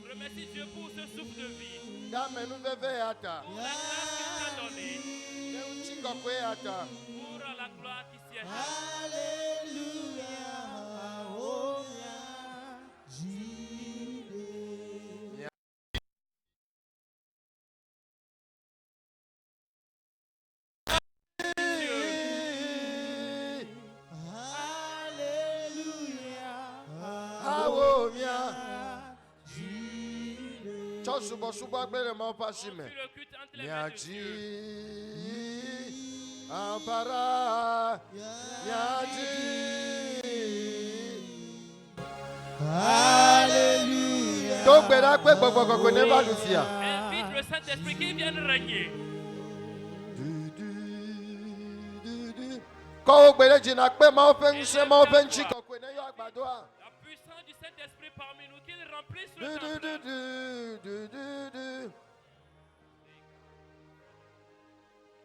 Remercie Dieu pour ce souffle de vie. Pour la grâce qu'il t'a donnée. Pour la gloire qui s'y est. Suba gbere ma pasi me. Nyaji ampara nyaji. Alléluia. Donc gbera pe gbogbo ne ba lucia. Invite le Saint-Esprit qui vienne régner. Ko gbere jina pe ma open se ma open chiko ko ne yo agbado a. La puissance du Saint-Esprit parmi nous qu'il remplisse le temple.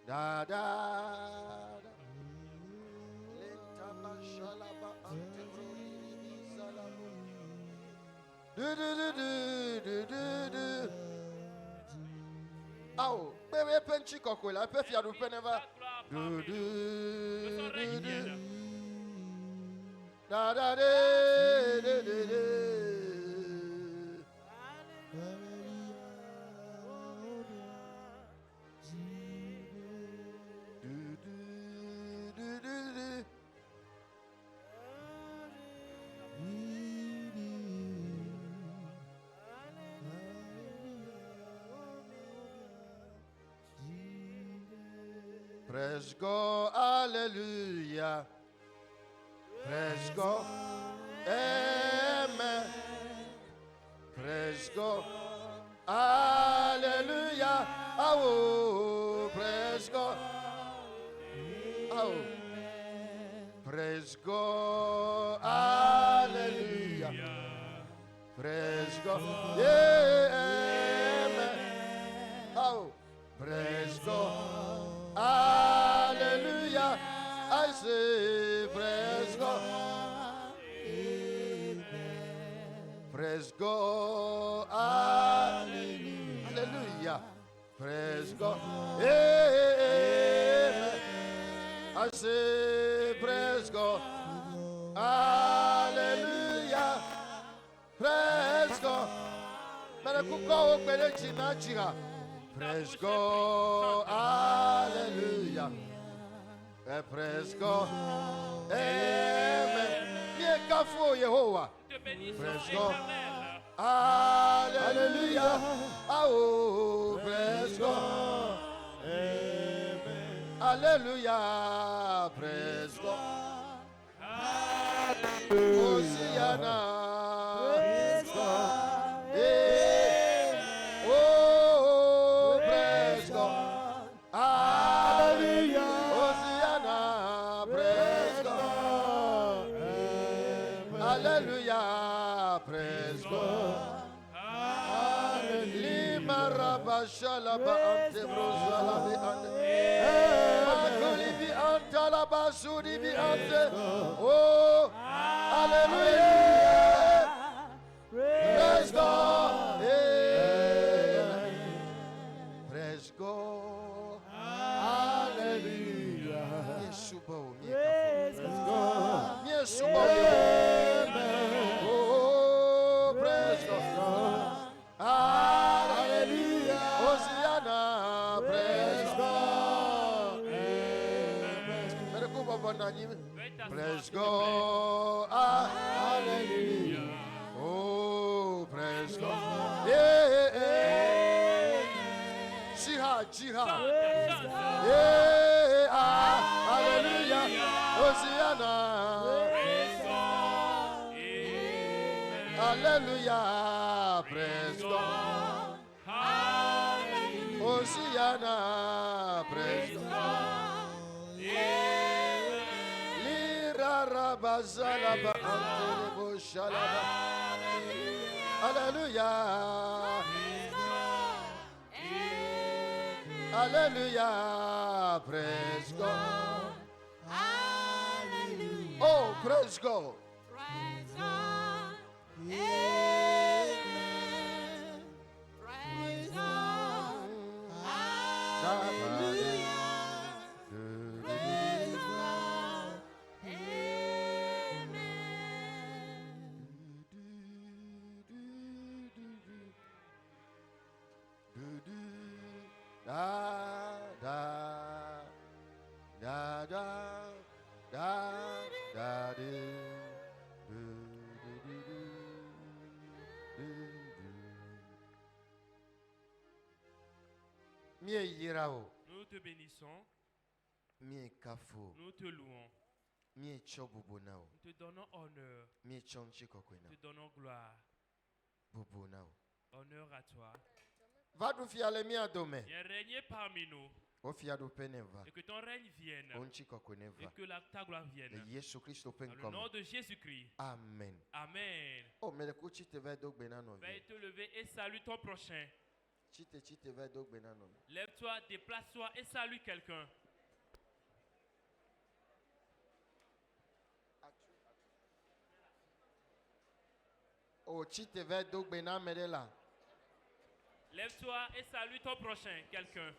Da da. Oh, bébé penchi koko la pe fia du peneva. Da da de. Praise God, hallelujah. Praise God, amen. Praise God, hallelujah. Oh, praise God. Oh, praise God, hallelujah. Praise God, yeah, amen. Oh, praise God. Hallelujah, I say praise God. Praise God, hallelujah. Praise God, amen. I say praise God, hallelujah. Praise God. Praise God, hallelujah. Praise God, amen. Praise God, hallelujah. Oh, praise God, amen. Hallelujah, praise God. Hosiana, praise God. Hallelujah, praise God. Hallelujah. Shalaba ante brozala bi ante. Makuli bi ante la basudi bi ante. Oh, hallelujah. Praise God. Amen. Praise God. Hallelujah. Yesuba o mi God. Yesuba. Oh, praise God. Hallelujah. Hosiana, praise God. Amen. Praise God. Hallelujah. Oh, praise God. Yeah. Jihad. Yeah. Hallelujah. Hosiana. Hallelujah, praise God. Hallelujah. Hosiana, praise God. Lira rabazala ba antelebo shalaba. Hallelujah. Hallelujah, praise God. Hallelujah. Oh, praise God. Nous te bénissons. Nous te louons. Nous te donnons honneur. Nous te donnons gloire. Honneur à toi. Viens régner parmi nous. Et que ton règne vienne. Et que ta gloire vienne. Dans le nom de Jésus-Christ. Amen. Amen. Veuille te lever et salue ton prochain. Lève-toi, déplace-toi et salue quelqu'un. Lève-toi et salue ton prochain, quelqu'un.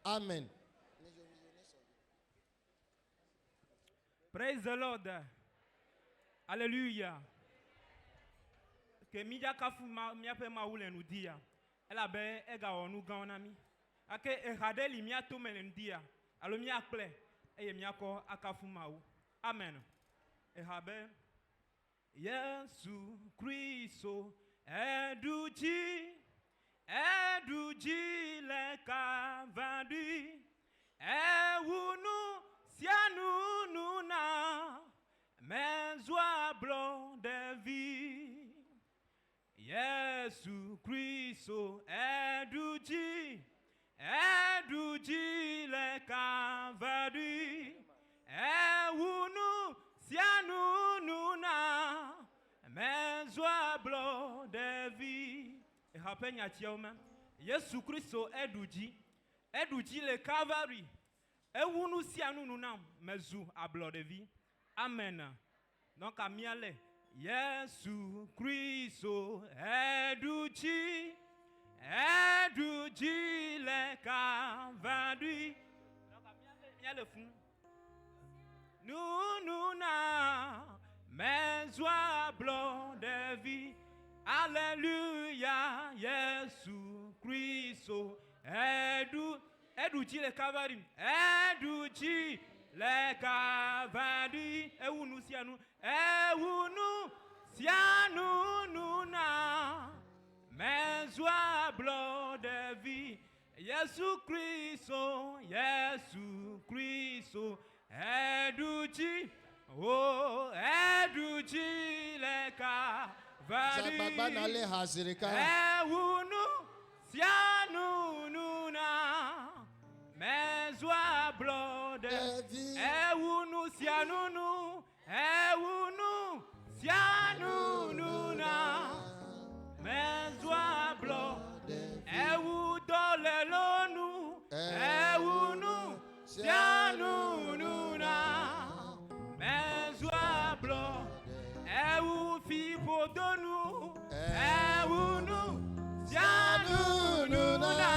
Amen. Praise the Lord. Alléluia. Que midia kafu miape maule nudia. Ela be ega onu gaonami. Ake ehadeli miato melendia. Alo miakple eye miako akafu mau. Amen. Ehabe Yesu Kristo eduji le kavadu ewunu sianu nuna mezwa blo de vie. Yesu Kristo eduji le kavadu ewunu sianu nuna mezwa blo de vie. E hapenya chioma Yesu Kristo eduji le Calvary ewunu sianu nuna mezu ablo de vie. Amen. Donc amiale Yesu Kristo eduji le Calvary. Donc amiale fun nuna mezwa blo de vie. Alléluia, Yesu Kristo eduji le Calvary, eduji le Calvary, ewunu sianu nuna mezwa blo de vie. Yesu Kristo eduji le Calvary. Ewunu sianu nuna mezwa blo de vie. Ewunu sianu nuna mezwa blo. Ewu dole lonu. Ewunu sianu nuna mezwa blo. Ewu fi podonu, ewunu sianu nuna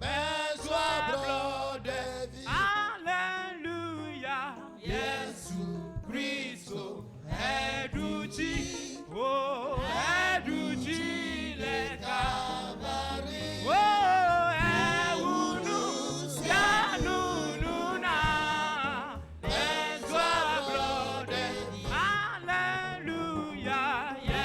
mezwa blo de vie. Alléluia, Yesu Kristo eduji le Calvary. Oh, ewunu sianu nuna mezwa blo de vie. Yeah.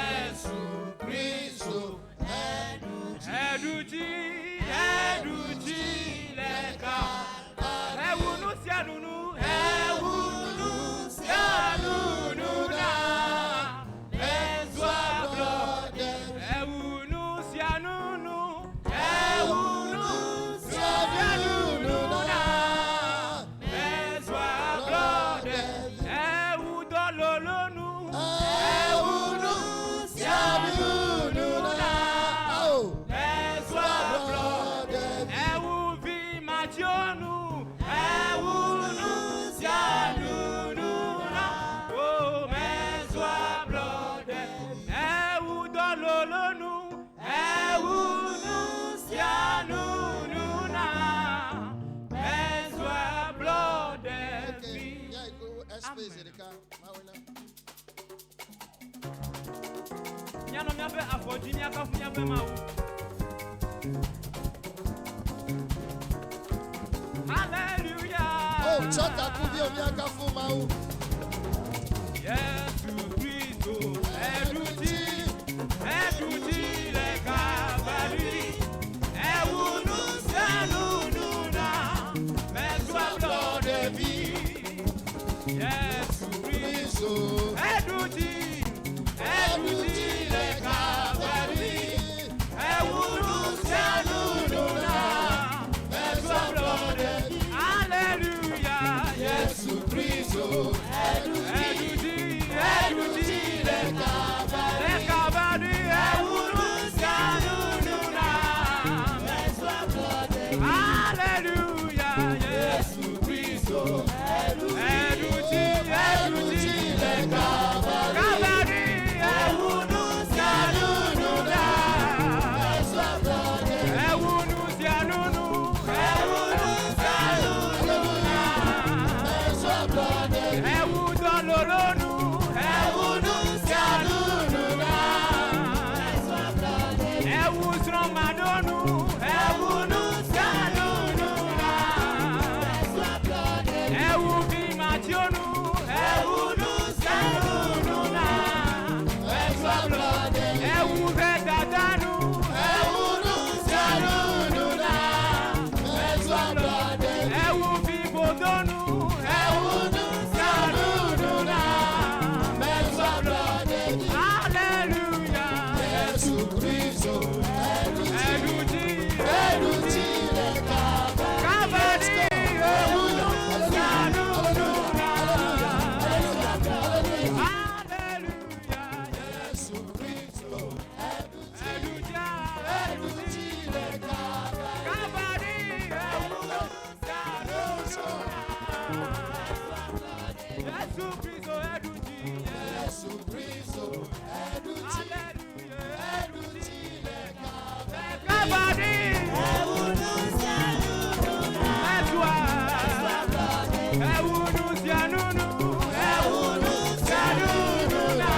Nyano miabe afɔdzi miakafu miabe mawu. Hallelujah. Oh, chota kubio miakafu mawu. Yesu Kristo eduti le kabali. Ewunu senunu na meswa blood de vie. Yesu Kristo eduti le kabali. Ewunu senunu na meswa blood de vie. Hallelujah. Yesu Kristo eduti le kabali. Ewunu senunu na meswa blood de vie. Hallelujah. Yesu Kristo eduti le kabali. Ewunu senunu na meswa blood de vie. Ewunu senunu na meswa blood de vie. Ewu doloronu ewunu senunu na meswa blood de vie. Ewu stromadonu ewunu senunu na meswa blood de vie. Ewu bimationu ewunu senunu na meswa blood de vie. Ewu vetatanu ewunu senunu na meswa blood de vie. Ewu bibodonu ewunu senunu na meswa blood de vie. Hallelujah. Yesu Kristo eduti le kabali. Ewunu senunu na meswa blood de vie. Hallelujah. Yesu Kristo eduti le kabali. Ewunu senunu na Yesu Kristo eduti. Yesu Kristo eduti. Hallelujah. Eduti le kabali. Ewunu senunu na meswa blood de vie. Ewunu senunu na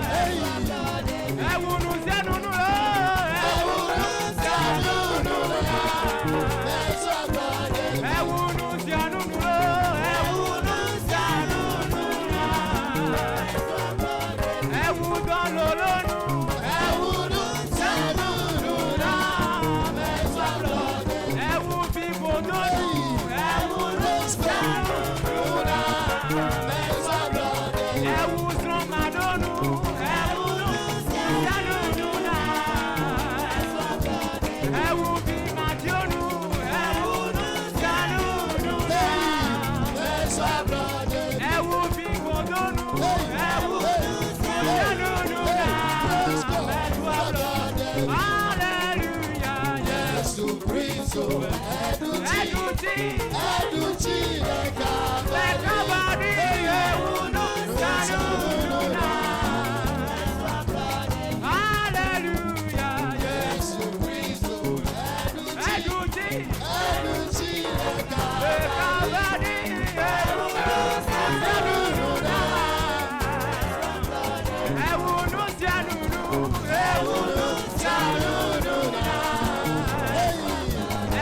meswa blood de vie. Ewunu senunu na meswa blood de vie. Ewunu senunu na meswa blood de vie. Ewu doloronu ewunu senunu na meswa blood de vie. Ewu bibodonu ewunu senunu na meswa blood de vie. Ewu stromadonu ewunu senunu na meswa blood de vie. Ewu bimationu ewunu senunu na meswa blood de vie. Ewu bibodonu ewunu senunu na meswa blood de vie. Hallelujah. Yesu Kristo eduti le kabali. Ewunu senunu na meswa blood de vie. Hallelujah. Yesu Kristo eduti le kabali. Ewunu senunu na meswa blood de vie. Ewunu senunu na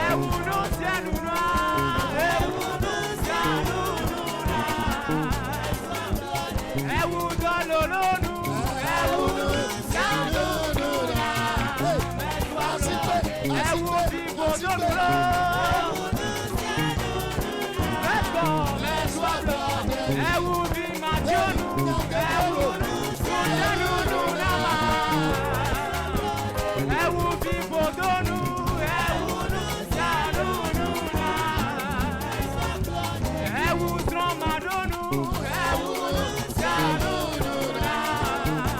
Ewunu senunu na Ewu doloronu ewunu senunu na meswa blood de vie. Ewu bibodonu meswa blood de vie. Ewu bimationu ewunu senunu na ewu bibodonu ewunu senunu na meswa blood de vie. Ewu stromadonu ewunu senunu na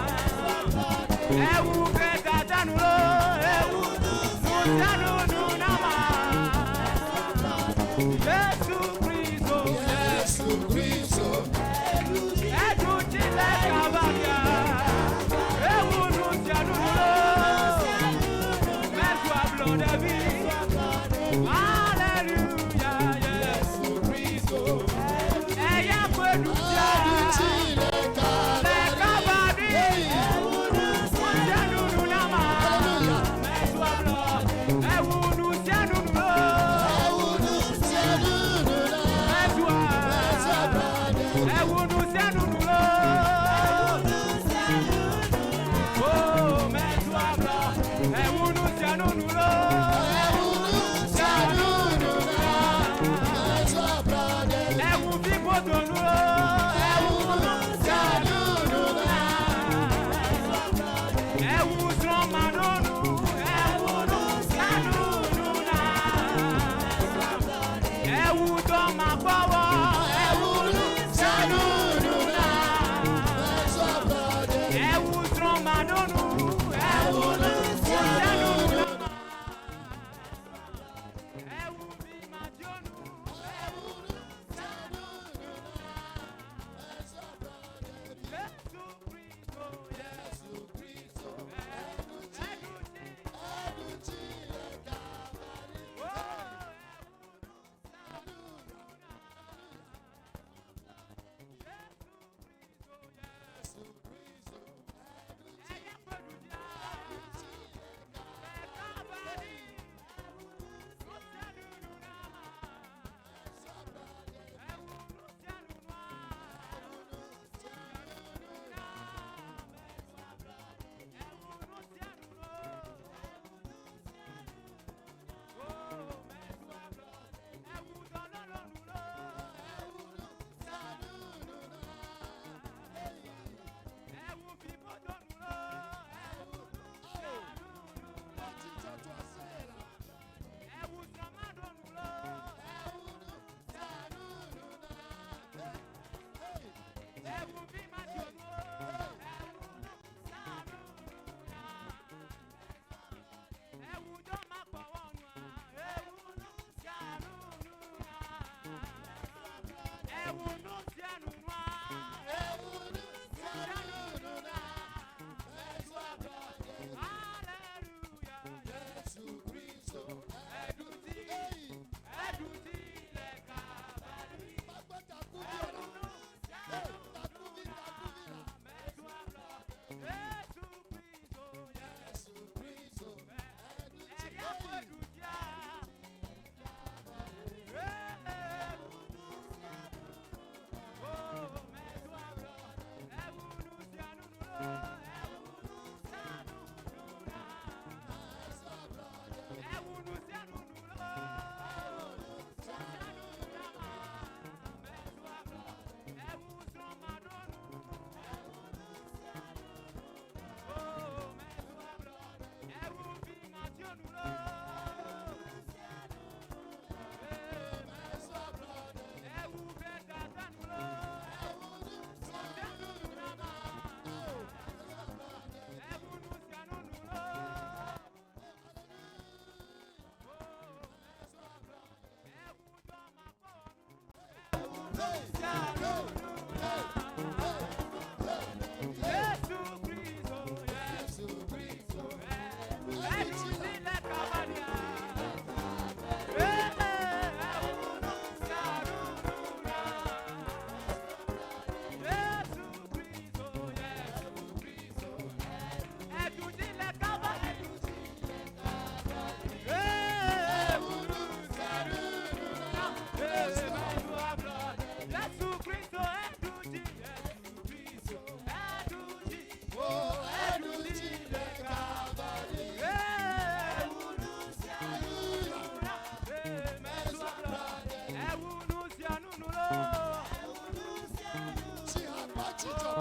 meswa blood de vie. Ewu vetatanu ewunu senunu na meswa blood de vie. Yesu Kristo eduti le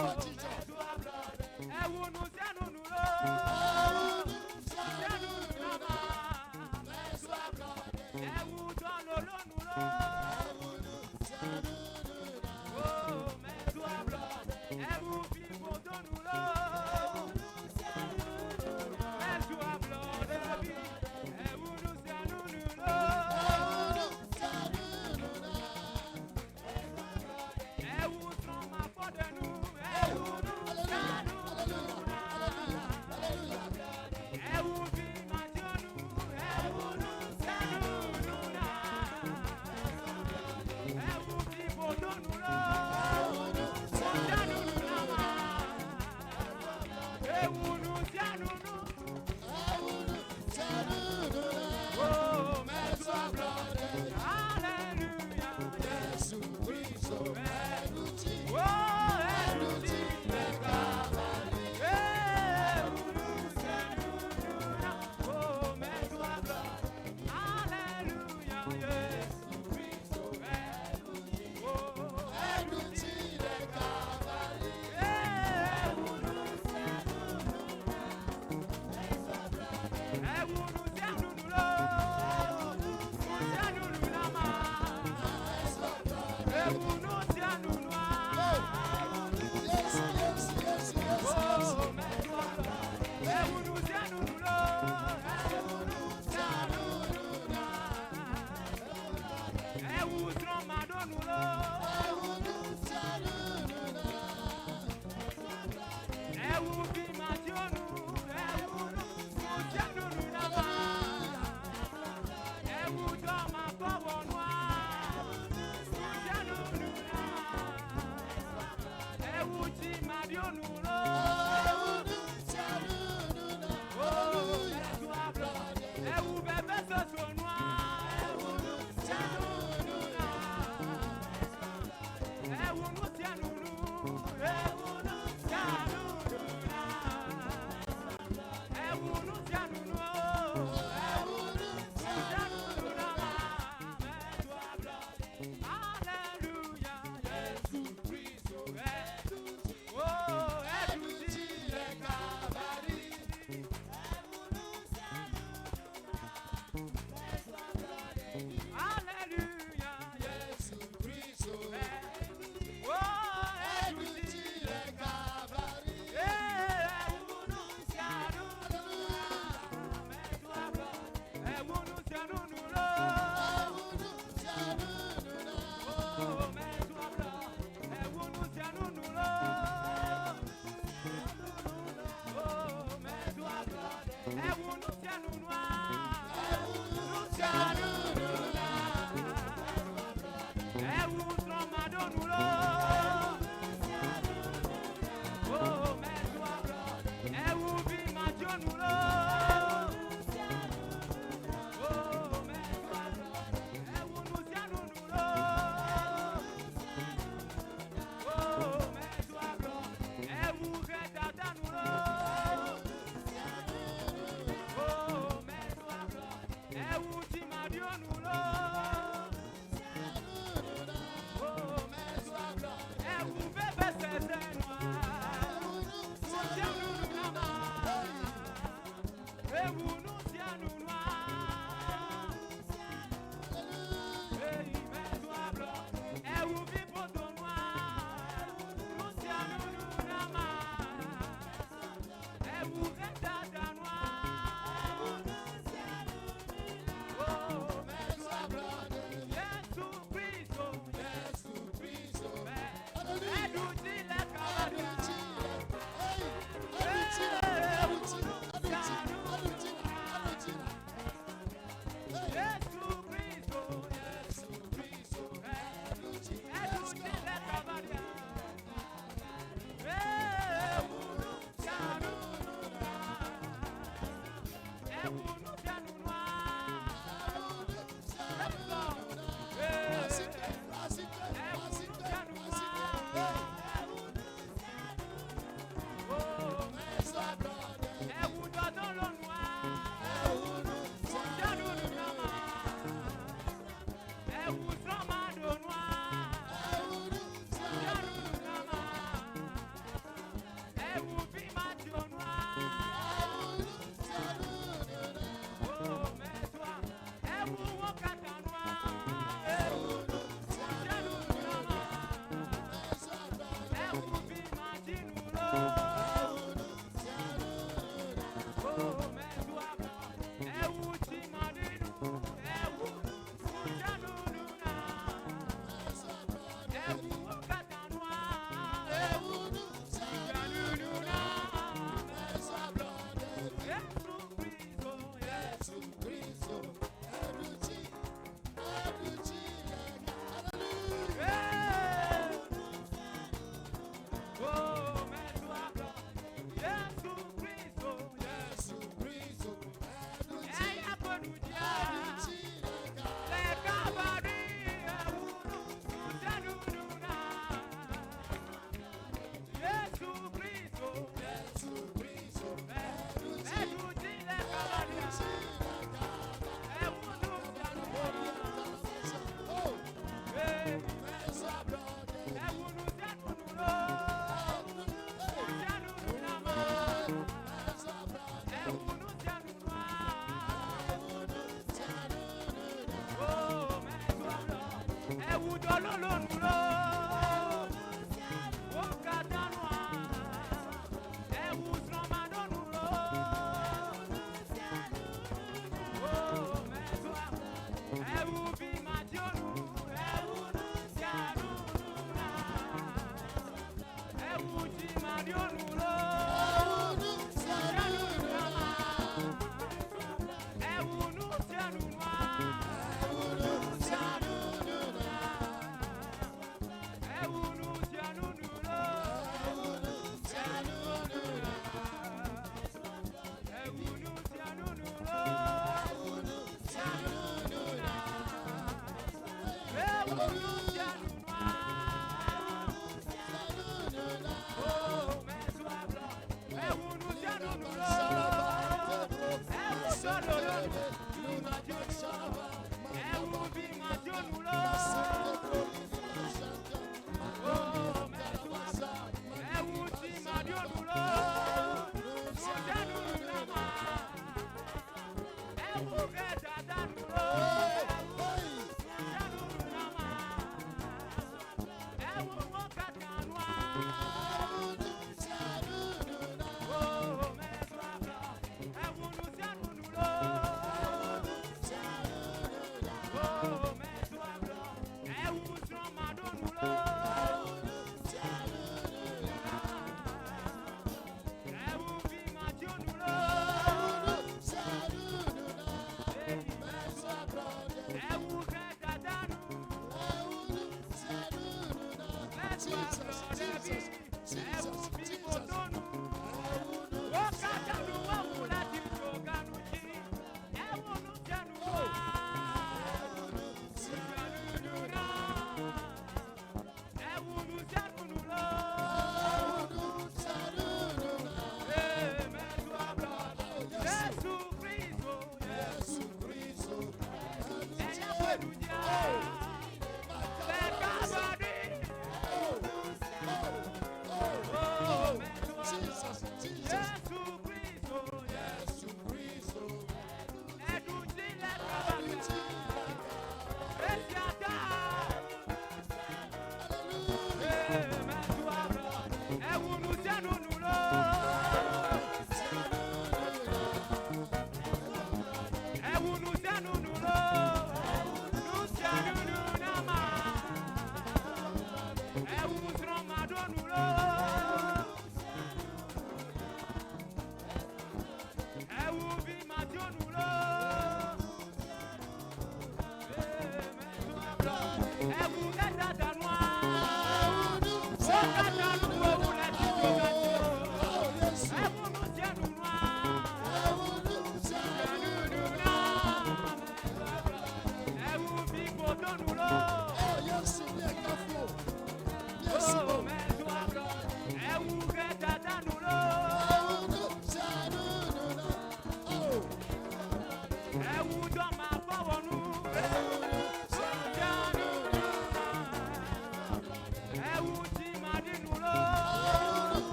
Oh,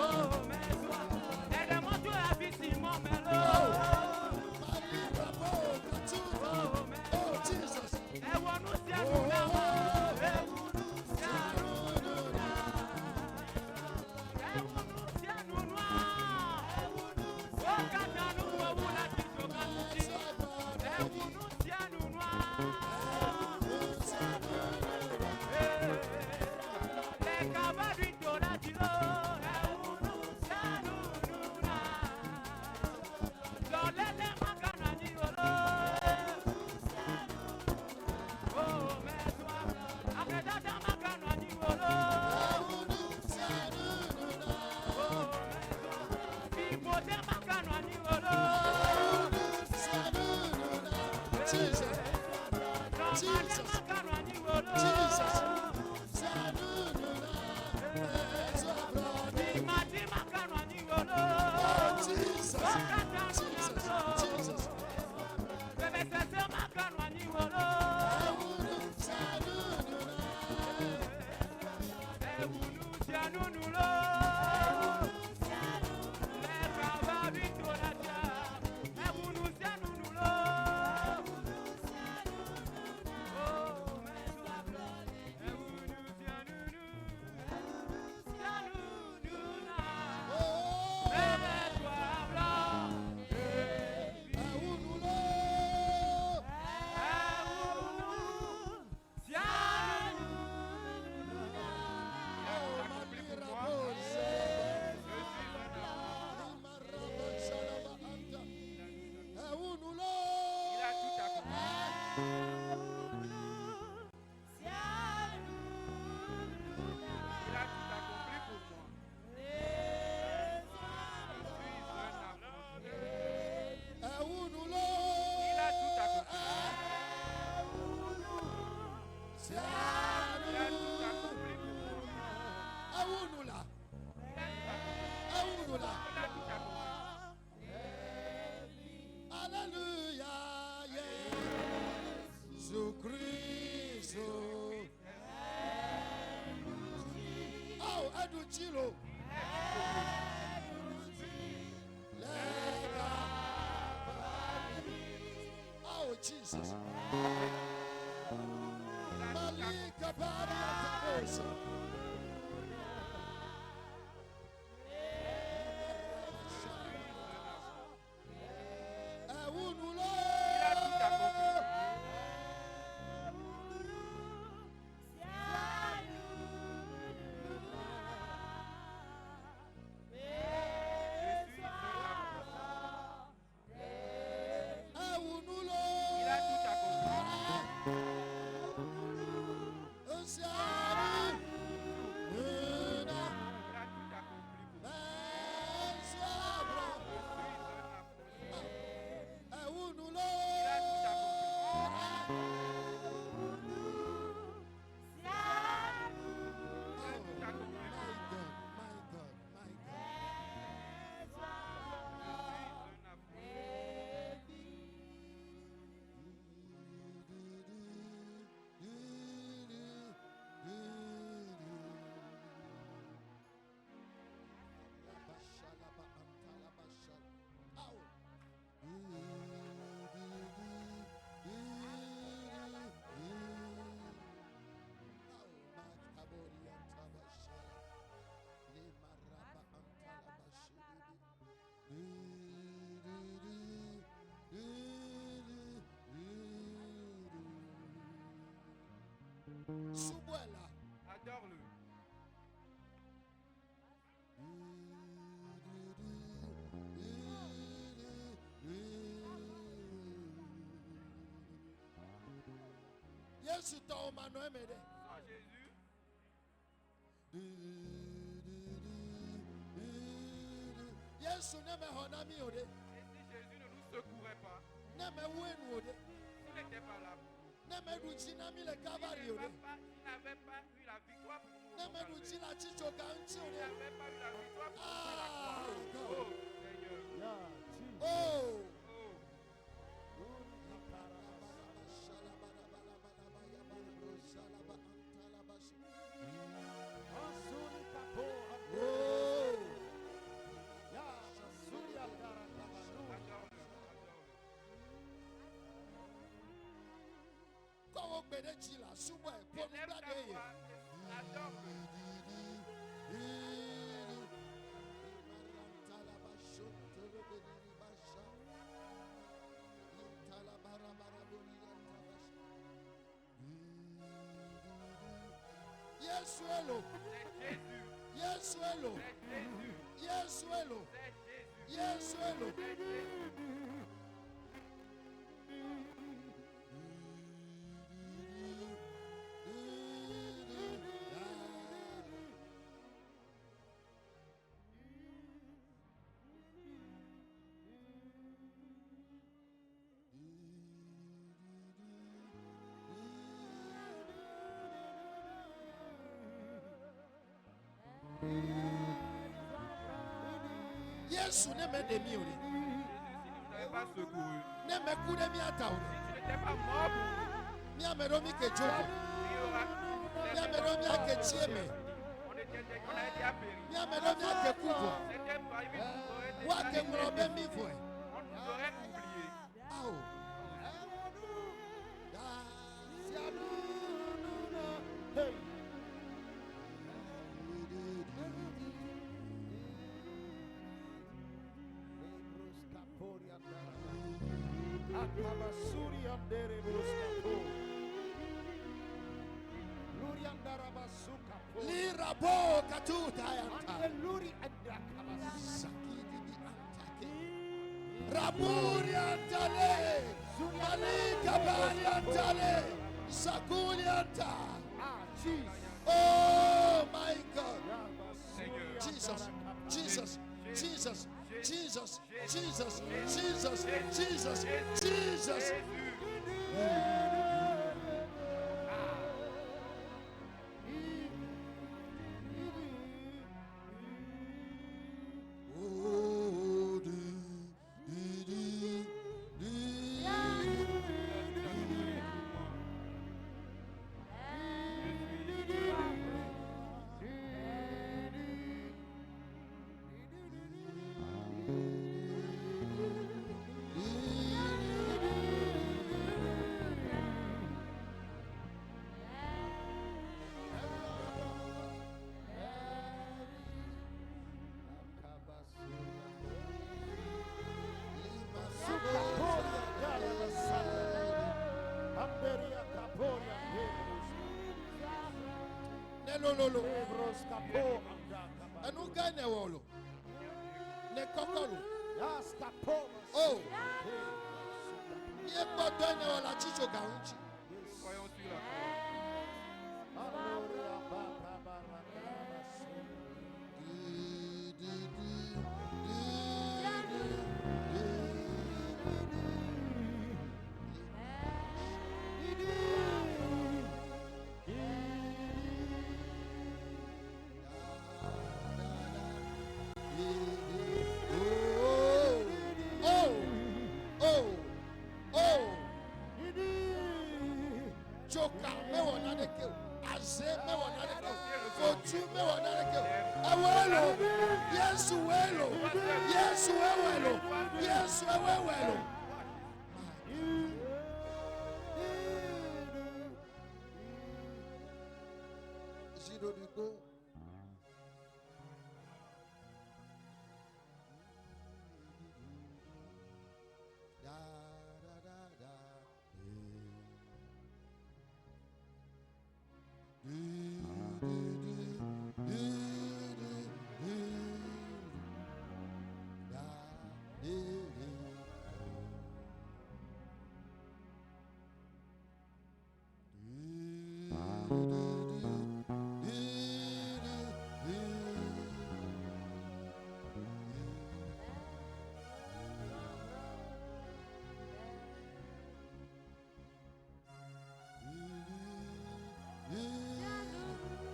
Oh, nous là. Alléluia, Jésus-Christ. Oh, aide-nous. Oh, Jesus. Malika Bariatabosa. Souboula. Adore-le. Yesu t'a mano emede. Sans Jésus. Yesu ne me honami ode. Et si Jésus ne nous secourait pas, Ne me wenu ode. s'il n'était pas là, Ne me duchinami le s'il cavari ode. n'avait pas eu la victoire pour nous, Ne me duchila chicho kanchi s'il ode. n'avait pas eu la victoire pour nous, Ah, oh Seigneur, oh. élève ta voix, adore-le. Yes, hello. C'est Jésus, Yes, hello. c'est Jésus, Yes, hello. c'est Jésus, Yes, hello. c'est Jésus. Yesu ne me demi ore. Jésus, si nous n'avait pas secouru, Ne me kude mi ata ore. si tu n'étais pas mort pour nous, Mi amero mi ke jogo. il y aura Mi amero mi ake chieme. on a été apéri. Mi amero mi ake kubo. C'était pas lui qui nous aurait été Wa ke mrobe mi voe. on nous aurait oublié. Ao. Da sianu nuna. Hey. Akabasuri andere bruskapo. Luri andara basuka po. Lirabo katuta yanta. Luri andra kabasakidi bi antake. Raburi antale. Malika bari antale. Sakuli anta. Oh my God. Jesus. Jesus. Jesus. Jesus, Jesus, Jesus, Jesus, Jesus. Oh, Melololo. And who gain a wolo? Ne kokolo. Oh. Ye kodone wala chicho gaunchi. Croyons sur la croix.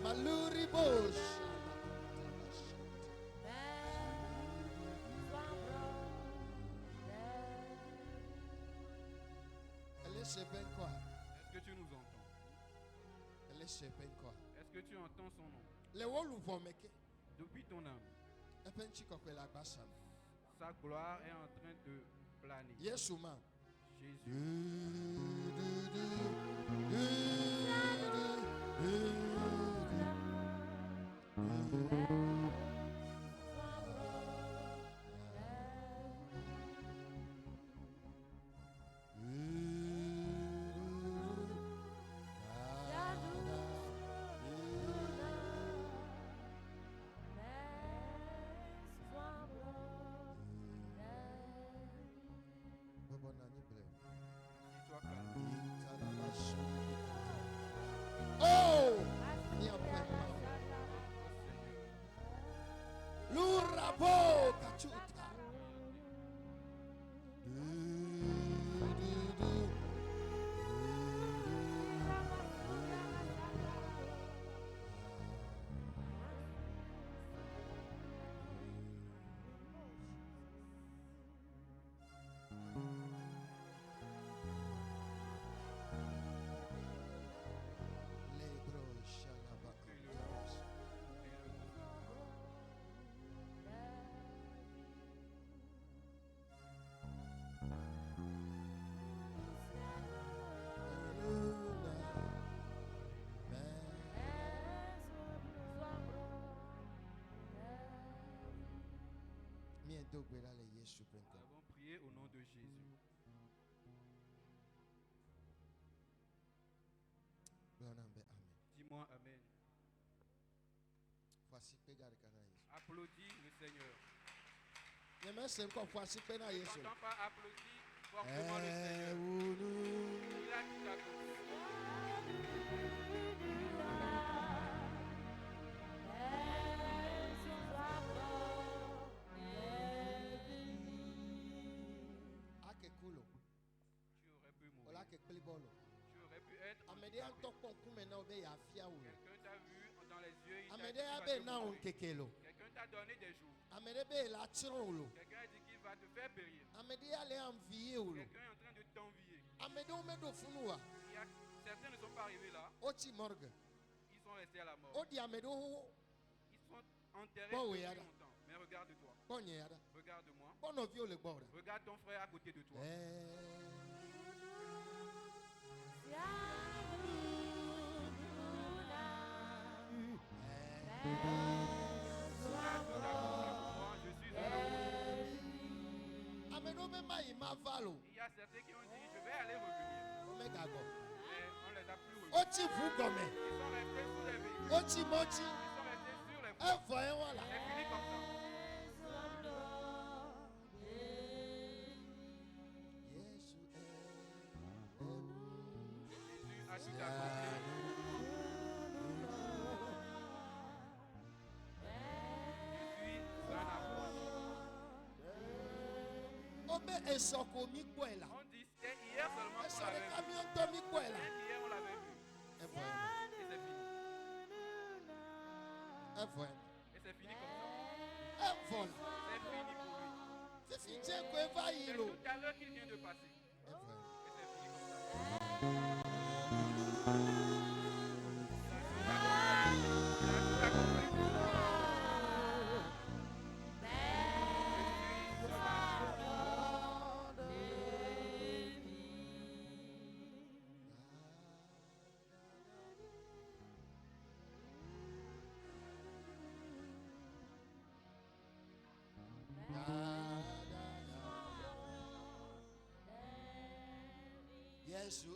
Maluri Bush. Est-ce que tu nous entends? Est-ce que tu entends son nom? Depuis ton âme, sa gloire est en train de planer. Jésus. Oh! Lurabo kachuta. Nous avons prié au nom de Jésus. Dis-moi Amen. Applaudis le Seigneur. Ne t'entends pas applaudir fortement le Seigneur. Il a tout accompli. Tu aurais pu mourir. Tu aurais pu être handicapé. Quelqu'un t'a vu dans les yeux, il t'a dit qu'il va te mourir. Quelqu'un t'a donné des jours. Quelqu'un a dit qu'il va te faire périr. Quelqu'un est en train de t'envier. Certains ne sont pas arrivés là. Ils sont restés à la mort. Ils sont enterrés depuis longtemps. Mais regarde-toi. Regarde-moi. Regarde ton frère à côté de toi. Je suis heureux. Il y a certains qui ont dit je vais aller revenir. Mais on ne les a plus revenus. Ils sont restés sous les véhicules. Mochi, Ils sont restés sur les voies. voilà. C'est fini comme ça. Jésus a tout accompli. Et son comique, On dit c'était hier seulement et qu'on son l'avait vu. camion Tommy Kwela. Hier on l'avait vu. Et voilà. Et c'est fini. Et voilà. Et c'est fini comme ça. Et voilà. C'est fini pour lui. C'est fini, tiens, quoi, va y C'est aller. tout à l'heure qu'il vient de passer. Et voilà. Et c'est fini comme ça. Yes, you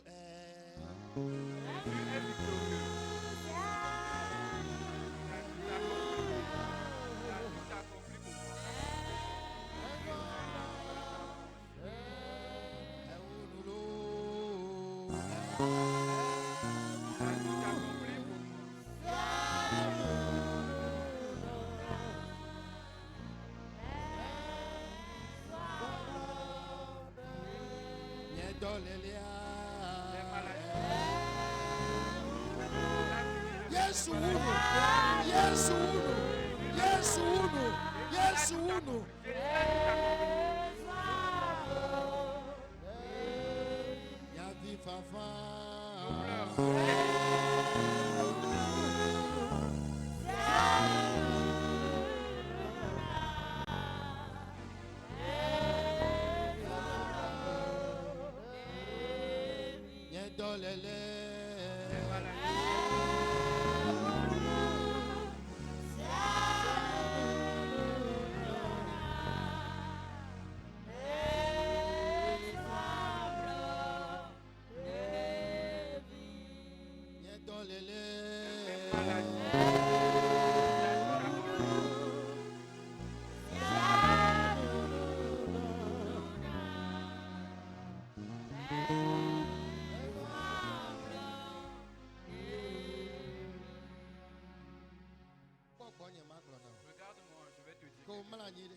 Regarde-moi, je vais te dire. Ko quelque chose. mala nyire.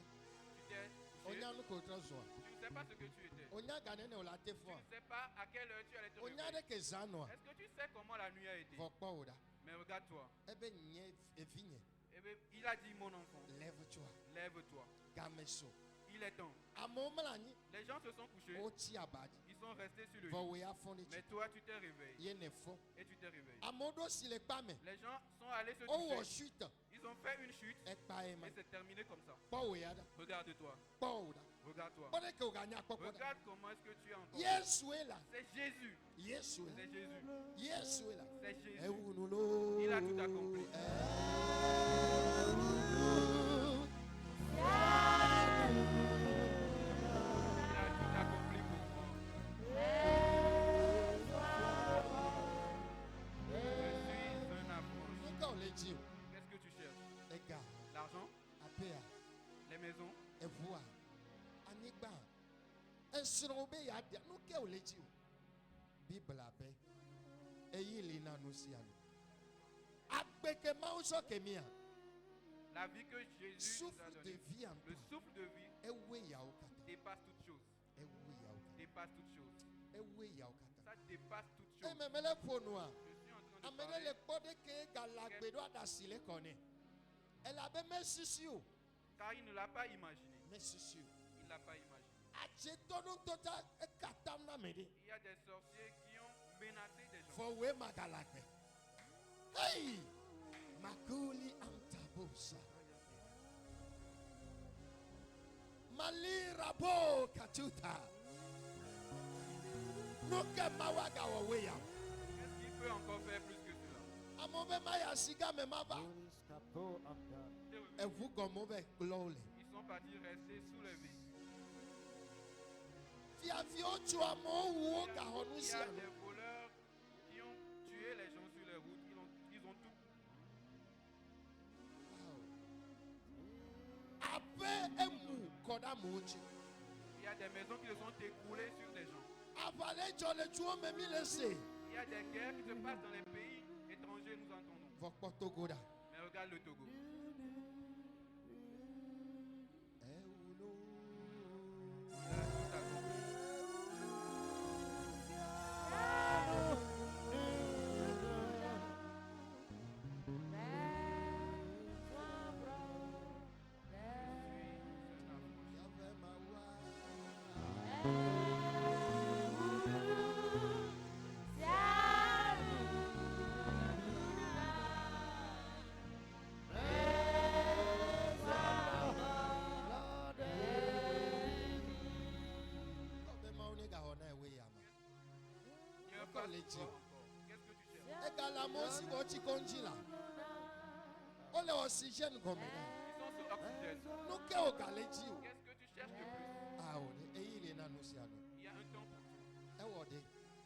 Tu t'es couché. Onya no ko transwa. Tu ne sais pas ce que tu étais. Onya ganene o la Tu tefo. ne sais pas à quelle heure tu allais te Onya réveiller. de ke zanwa. Est-ce que tu sais comment la nuit a été? Vokpa oda. Mais regarde-toi. Ebe nye evinye. Eh bien, il a dit, mon enfant, Lève-toi. lève-toi. Gameso. Il est temps. Amo mala nyi. Les gens se sont couchés. Oti abadi. Ils sont restés sur le lit. Vo we afoni. Mais toi, tu t'es réveillé. Ye ne fo. Et tu t'es réveillé. Amodo si le pame. Les gens sont allés se O wo coucher. chute. Ils ont fait une chute. Ekpa ema. Et c'est terminé comme ça. Pa we ada. Regarde-toi. Pa oda. Regarde-toi. Bode ke o ganya popoda. Regarde comment est-ce que tu es encore. Yesu ela. C'est Jésus. Yesu ela. C'est Jésus. Yesu ela. C'est Jésus. Ewunulo. Il a tout accompli. Il a tout accompli pour moi. Je suis un approche. Nka o le ji o. Qu'est-ce que tu cherches? Ega. L'argent? Apea. Les maisons? Evua. Anigba. Esro be ya dia. No ke o le ji o. Bible abe. Eyi le na no si ano. Agbeke ma o so kemia. La vie que Jésus nous a Souffle de donnée. vie en Le toi. souffle de vie Ewe ya o kata. dépasse toute chose. Ewe ya o kata. Dépasse toute chose. Ewe ya o kata. Ça dépasse toute E chose. memele ponua. Je suis en train de Amene parler le kpode ke galagbe do adasi le kone. Elle avait même sisi o. car il ne l'a pas imaginé. Mais sisi o. Il ne l'a pas imaginé. Aje todo tota e katam na mede. Il y a des sorciers qui ont menacé des gens. For we magalagbe. Hey! Makuli amtabosa. Malira bo katuta. Nuke mawaga wa weya. Qu'est-ce qu'il peut encore faire plus que cela? Amobe maya siga me maba. Ils E vous gomobe glole. sont partis rester soulevés. Fiafi otu amo wo ga honu Il y si a ano. des voleurs qui ont tué les gens sur les routes. Ils ont tout Il y a des maisons qui se sont écroulées sur des gens. Il y a des guerres qui se passent dans les pays étrangers, nous entendons. Mais regarde le Togo. Oxygène comme ils sont sur oxygène. Qu'est-ce que tu cherches le plus? Il y a un temps pour tout.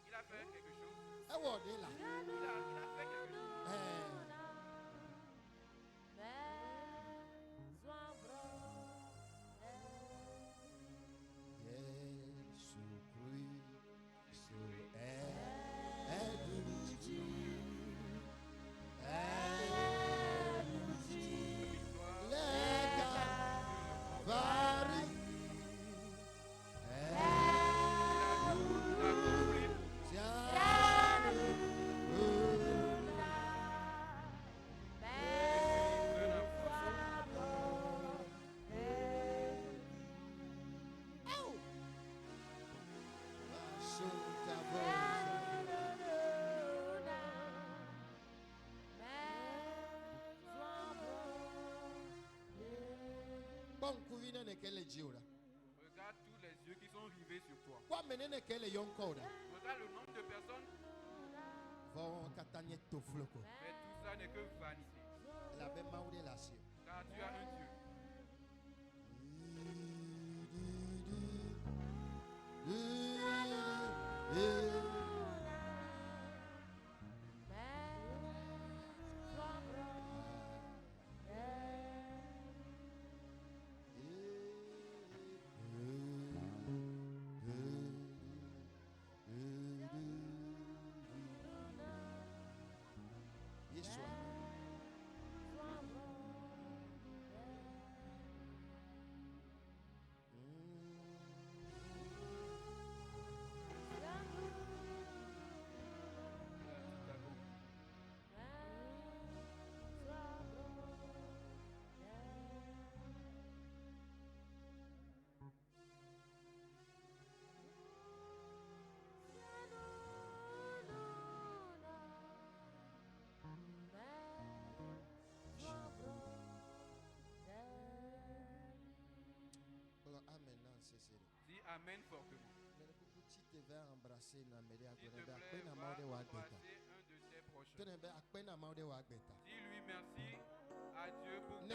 Il a fait quelque chose. Il a fait quelque chose. Regarde tous les yeux qui sont rivés sur toi. Regarde le nombre de personnes. Mais tout ça n'est que vanité. Car tu as un Dieu. Dis Amen fortement. S'il te plaît, embrasser un de tes proches. Dis-lui merci à Dieu pour ta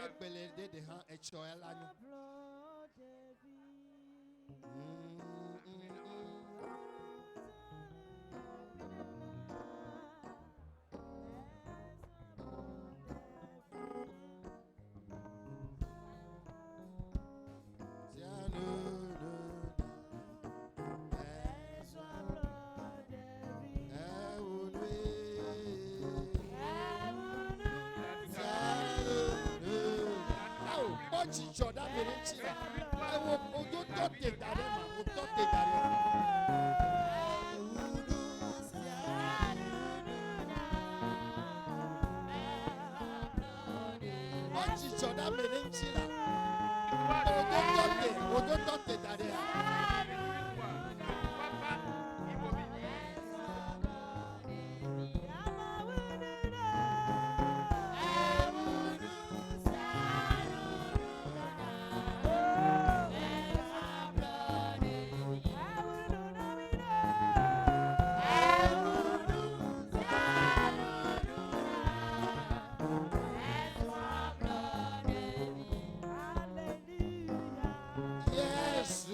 Yes,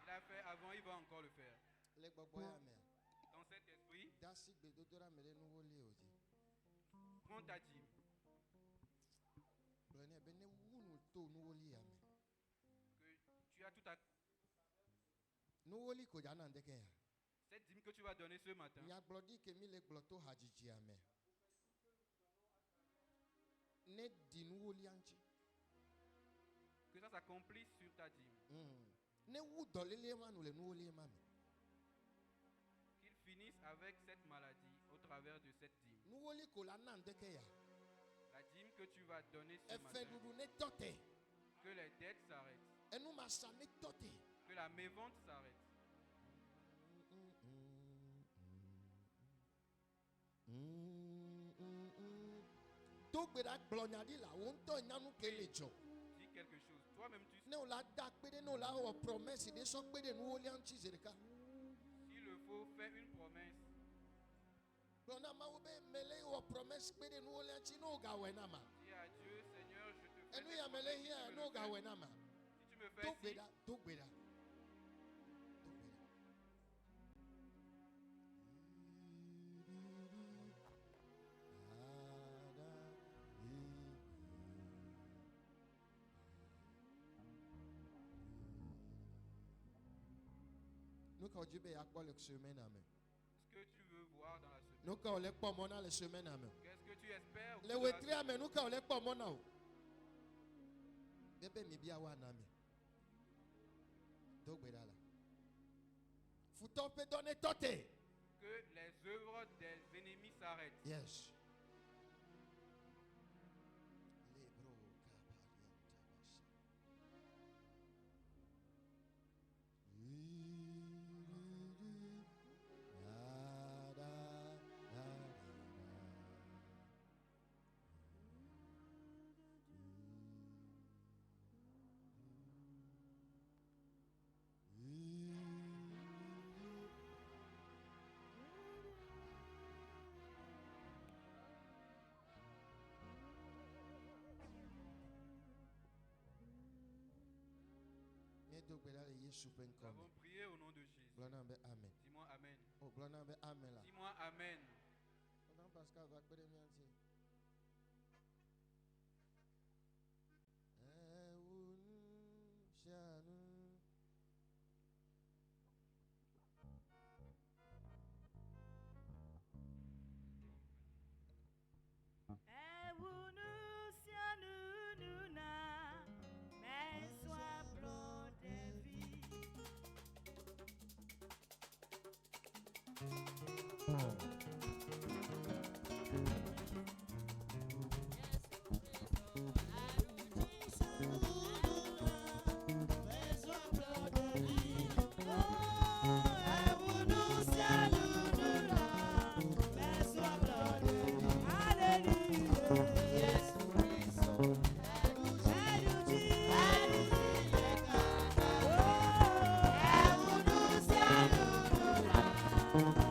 Il a fait avant, il va encore le faire. Dans cet esprit, prends ta dîme. Que tu as tout à... Cette dîme que tu vas donner ce matin, que ça s'accomplisse sur ta dîme. Qu'il finisse avec cette maladie au travers de cette dîme. La dîme que tu vas donner ce matin, que les dettes s'arrêtent, que la mévente s'arrête. Dis quelque chose. Toi-même, tu sais. S'il le faut, fais une promesse. Dis à Dieu, Seigneur, je te fais des promesses. Si tu me fais ci, ce que tu veux voir dans la semaine. Qu'est-ce que tu espères? Que les œuvres des ennemis s'arrêtent. Yes. Nous avons prié au nom de Jésus. Dis-moi Amen. Dis-moi Amen.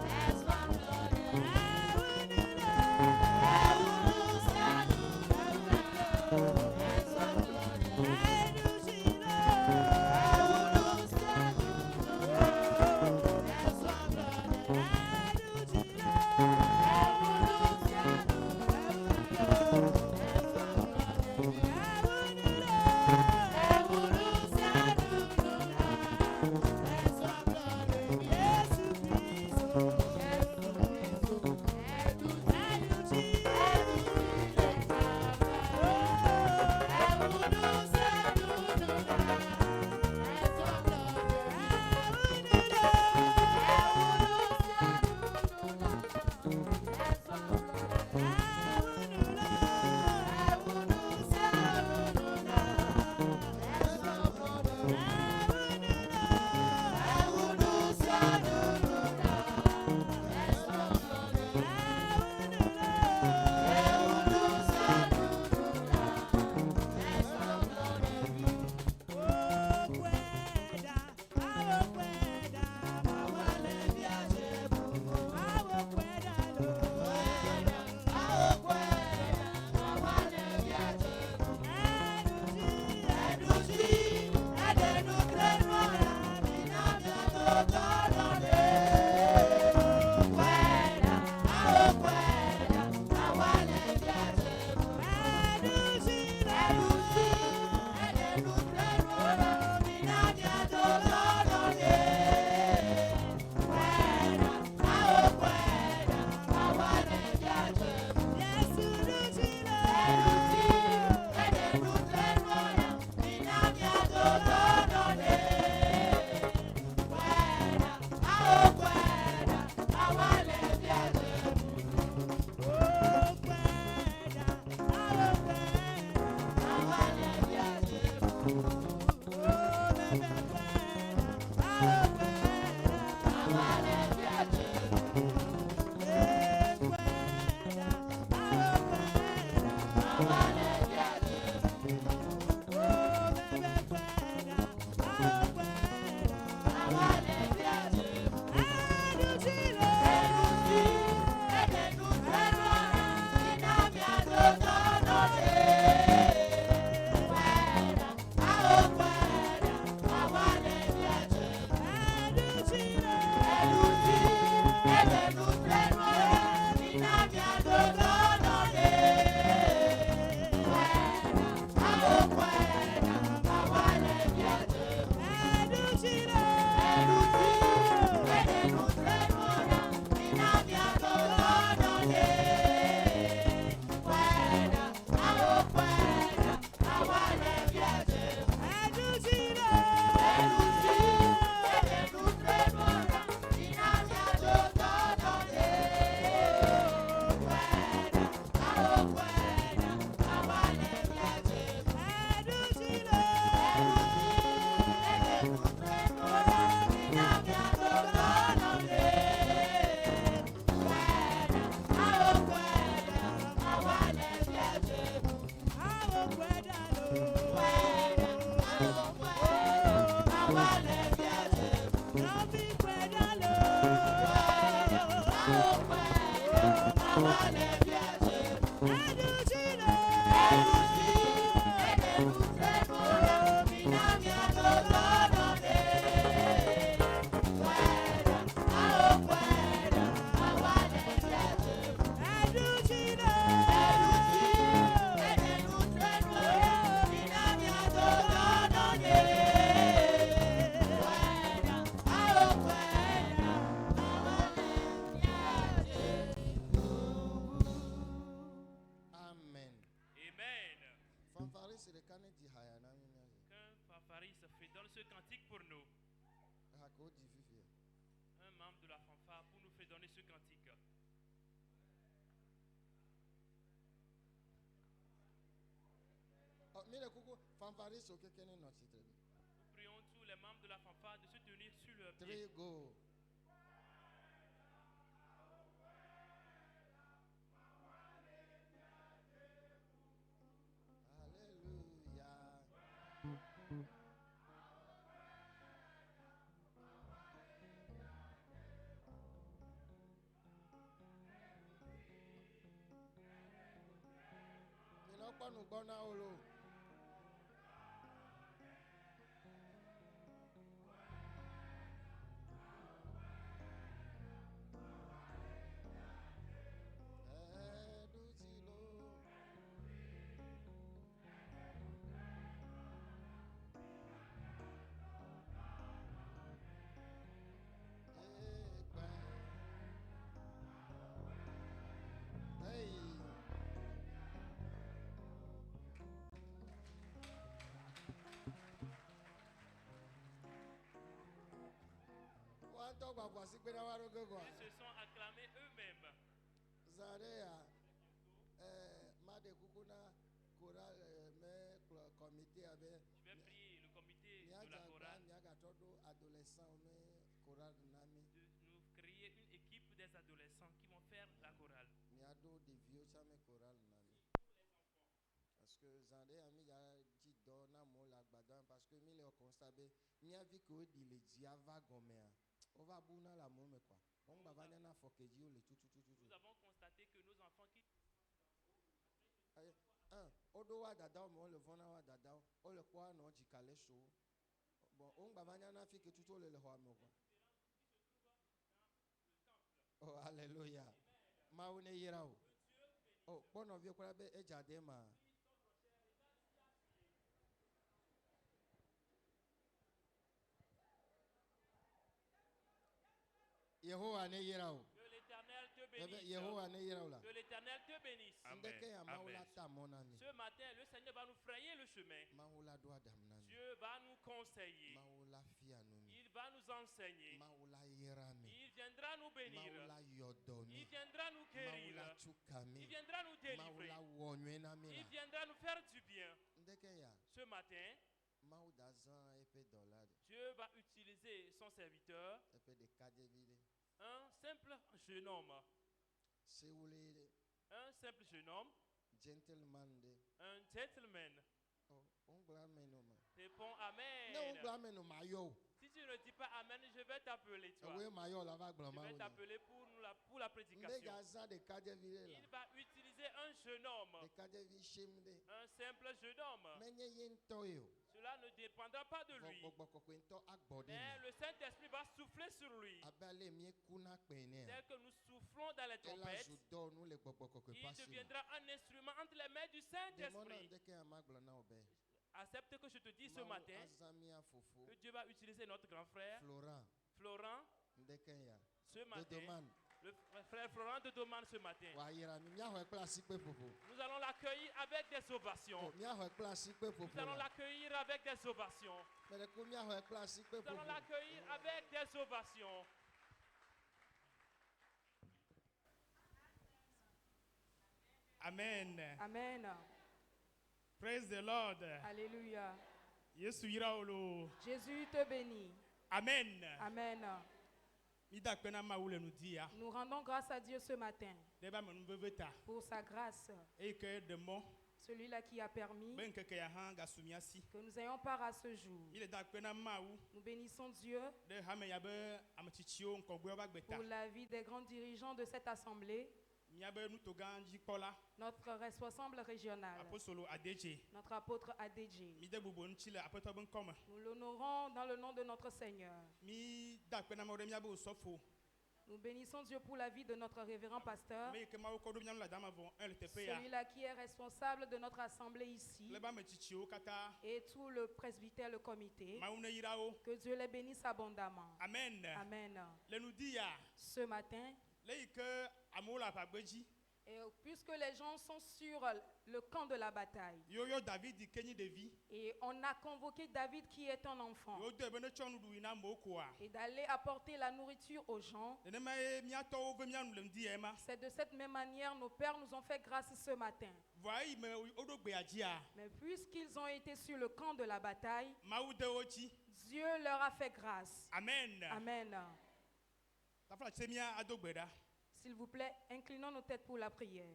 That's ce cantique pour nous. Un membre de la fanfare pour nous faire donner ce cantique. Nous prions tous les membres de la fanfare de se tenir sur leurs pieds. Go. Ils se sont acclamés eux-mêmes. Je vais prier le comité de la chorale de nous créer une équipe des adolescents qui vont faire la chorale. Parce que Zandé a mis à dit donna mon la badan parce que mille au constaté mia vu que il est dit ava gomea on va bouna la môme quoi on va venir na fokeji ou le tout. Nous avons constaté que nos enfants qui odo wa dada mo le vona wa dada o le kwa no jikale show bon on va venir na fi que tout le ho amo quoi. Oh alléluia maune yirao oh bono vie kwa be ejadema. Que l'Éternel te bénisse. Que l'Éternel te bénisse. Amen. Ce matin, le Seigneur va nous frayer le chemin. Dieu va nous conseiller. Il va nous enseigner. Il viendra nous bénir. Il viendra nous guérir. Il viendra nous délivrer. Il viendra nous faire du bien. Ce matin, Dieu va utiliser son serviteur, un simple jeune homme. Un simple jeune homme. Un gentleman. Réponds Amen. Si tu ne dis pas Amen, je vais t'appeler toi. Je vais t'appeler pour la prédication. Il va utiliser un jeune homme. Un simple jeune homme. Cela ne dépendra pas de lui. Mais le Saint-Esprit va souffler sur lui. Tel que nous soufflons dans les trompettes, il deviendra un instrument entre les mains du Saint-Esprit. Accepte que je te dis ce matin que Dieu va utiliser notre grand frère Florent ce matin. Le frère Florent te demande ce matin. Nous allons l'accueillir avec des ovations. Nous allons l'accueillir avec des ovations. Nous allons l'accueillir avec des ovations. Amen. Amen. Praise the Lord. Alléluia. Jésus te bénit. Amen. Amen. Nous rendons grâce à Dieu ce matin pour sa grâce. Celui-là qui a permis que nous ayons part à ce jour. Nous bénissons Dieu pour la vie des grands dirigeants de cette assemblée. Notre responsable régional, notre apôtre ADJ. Nous l'honorons dans le nom de notre Seigneur. Nous bénissons Dieu pour la vie de notre révérend pasteur, celui-là qui est responsable de notre assemblée ici, et tout le presbytère, le comité. Que Dieu les bénisse abondamment. Amen. Amen. Ce matin, Et puisque les gens sont sur le camp de la bataille, et on a convoqué David qui est un enfant, et d'aller apporter la nourriture aux gens, c'est de cette même manière nos pères nous ont fait grâce ce matin. Mais puisqu'ils ont été sur le camp de la bataille, Dieu leur a fait grâce. Amen. Amen. S'il vous plaît, inclinons nos têtes pour la prière.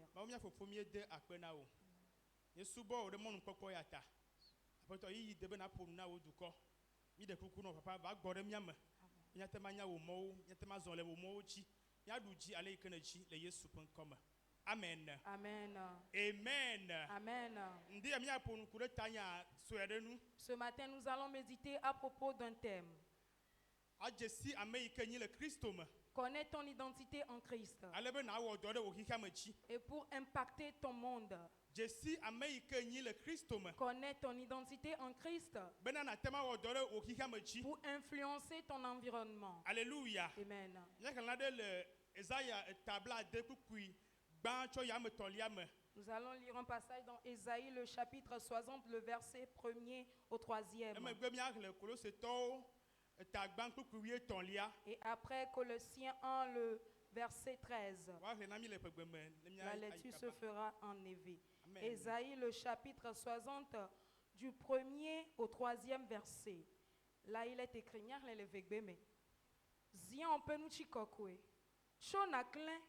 Amen. Amen. Amen. Amen. Ce matin, nous allons méditer à propos d'un thème. Connais ton identité en Christ. Et pour impacter ton monde. Connais ton identité en Christ. Pour influencer ton environnement. Alléluia. Amen. Nous allons lire un passage dans Ésaïe, le chapitre 60, le verset 1er au 3e. Et après Colossiens 1, le verset 13. La lecture se fera en EV. Ésaïe, le chapitre 60, du 1er au 3e verset. Là, il est écrit, Zian penuchi kokwe. Chonaklen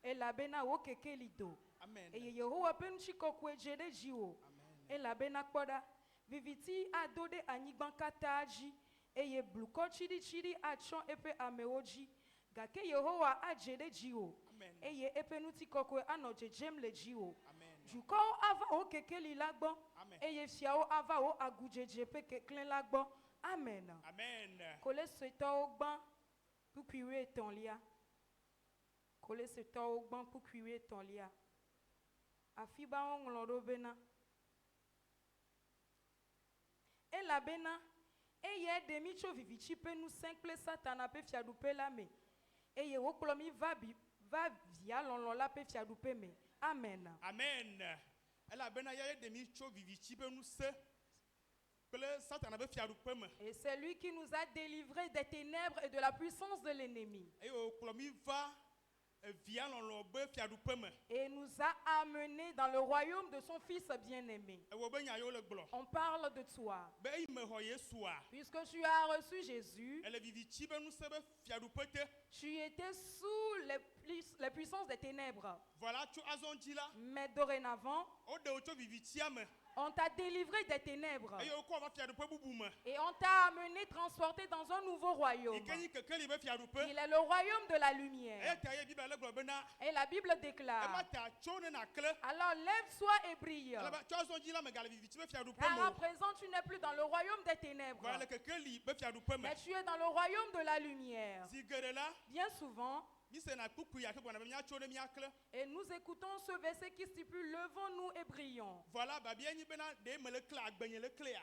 et la bena wo keke lido. Et Yehowa penuchi kokwe jede jiwo. Et la bena koda. Viviti adode anigban kataji. Eye bluko chidi achon epe ameoji. Gake Yehowa a jede jiwo. Eye epe nuti kokwe anoje jem le jiwo. Juko ava o keke li lagbo. Eye fiao ava o aguje jepe keklen lagbo. Amen. Amen. Kole se to ogban pour cuire ton lia. Kole se to ogban pour cuire ton lia. Afiba on loro bena. E la bena. Eye demi cho vivichi pe nous simple satana pe fiadoupe la me. Eye woklomi va via lon la pe fiadoupe me. Amen. Amen. Elle bena ya demi cho vivichi pe nous se. Et c'est lui qui nous a délivrés des ténèbres et de la puissance de l'ennemi. Et nous a amenés dans le royaume de son Fils bien-aimé. On parle de toi. Puisque tu as reçu Jésus, tu étais sous les puissances des ténèbres. Mais dorénavant, on t'a délivré des ténèbres. Et on t'a amené, transporté dans un nouveau royaume. Il est le royaume de la lumière. Et la Bible déclare, alors lève-toi et brille. Car à présent tu n'es plus dans le royaume des ténèbres. Mais tu es dans le royaume de la lumière. Bien souvent, et nous écoutons ce verset qui stipule, levons-nous et brillons.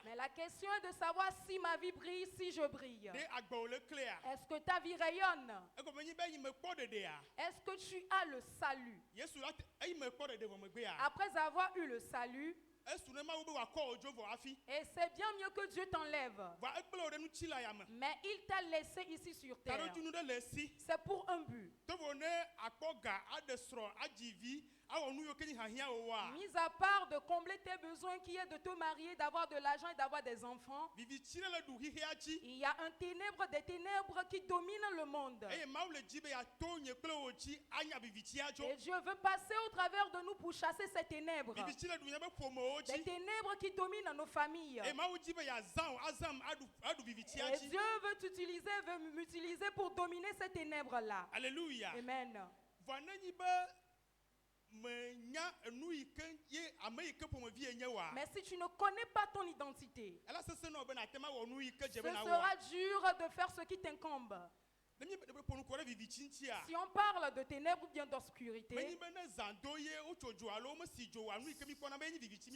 Mais la question est de savoir si ma vie brille, si je brille. Est-ce que ta vie rayonne? Est-ce que tu as le salut? Après avoir eu le salut, et c'est bien mieux que Dieu t'enlève. Mais il t'a laissé ici sur terre. C'est pour un but. Mis à part de combler tes besoins qui est de te marier, d'avoir de l'argent et d'avoir des enfants, il y a un ténèbre des ténèbres qui domine le monde. Et Dieu veut passer au travers de nous pour chasser ces ténèbres. Des ténèbres qui dominent nos familles. Et Dieu veut t'utiliser, veut m'utiliser pour dominer ces ténèbres-là. Alléluia. Amen. Mais si tu ne connais pas ton identité, ce sera dur de faire ce qui t'incombe. Si on parle de ténèbres ou bien d'obscurité, ce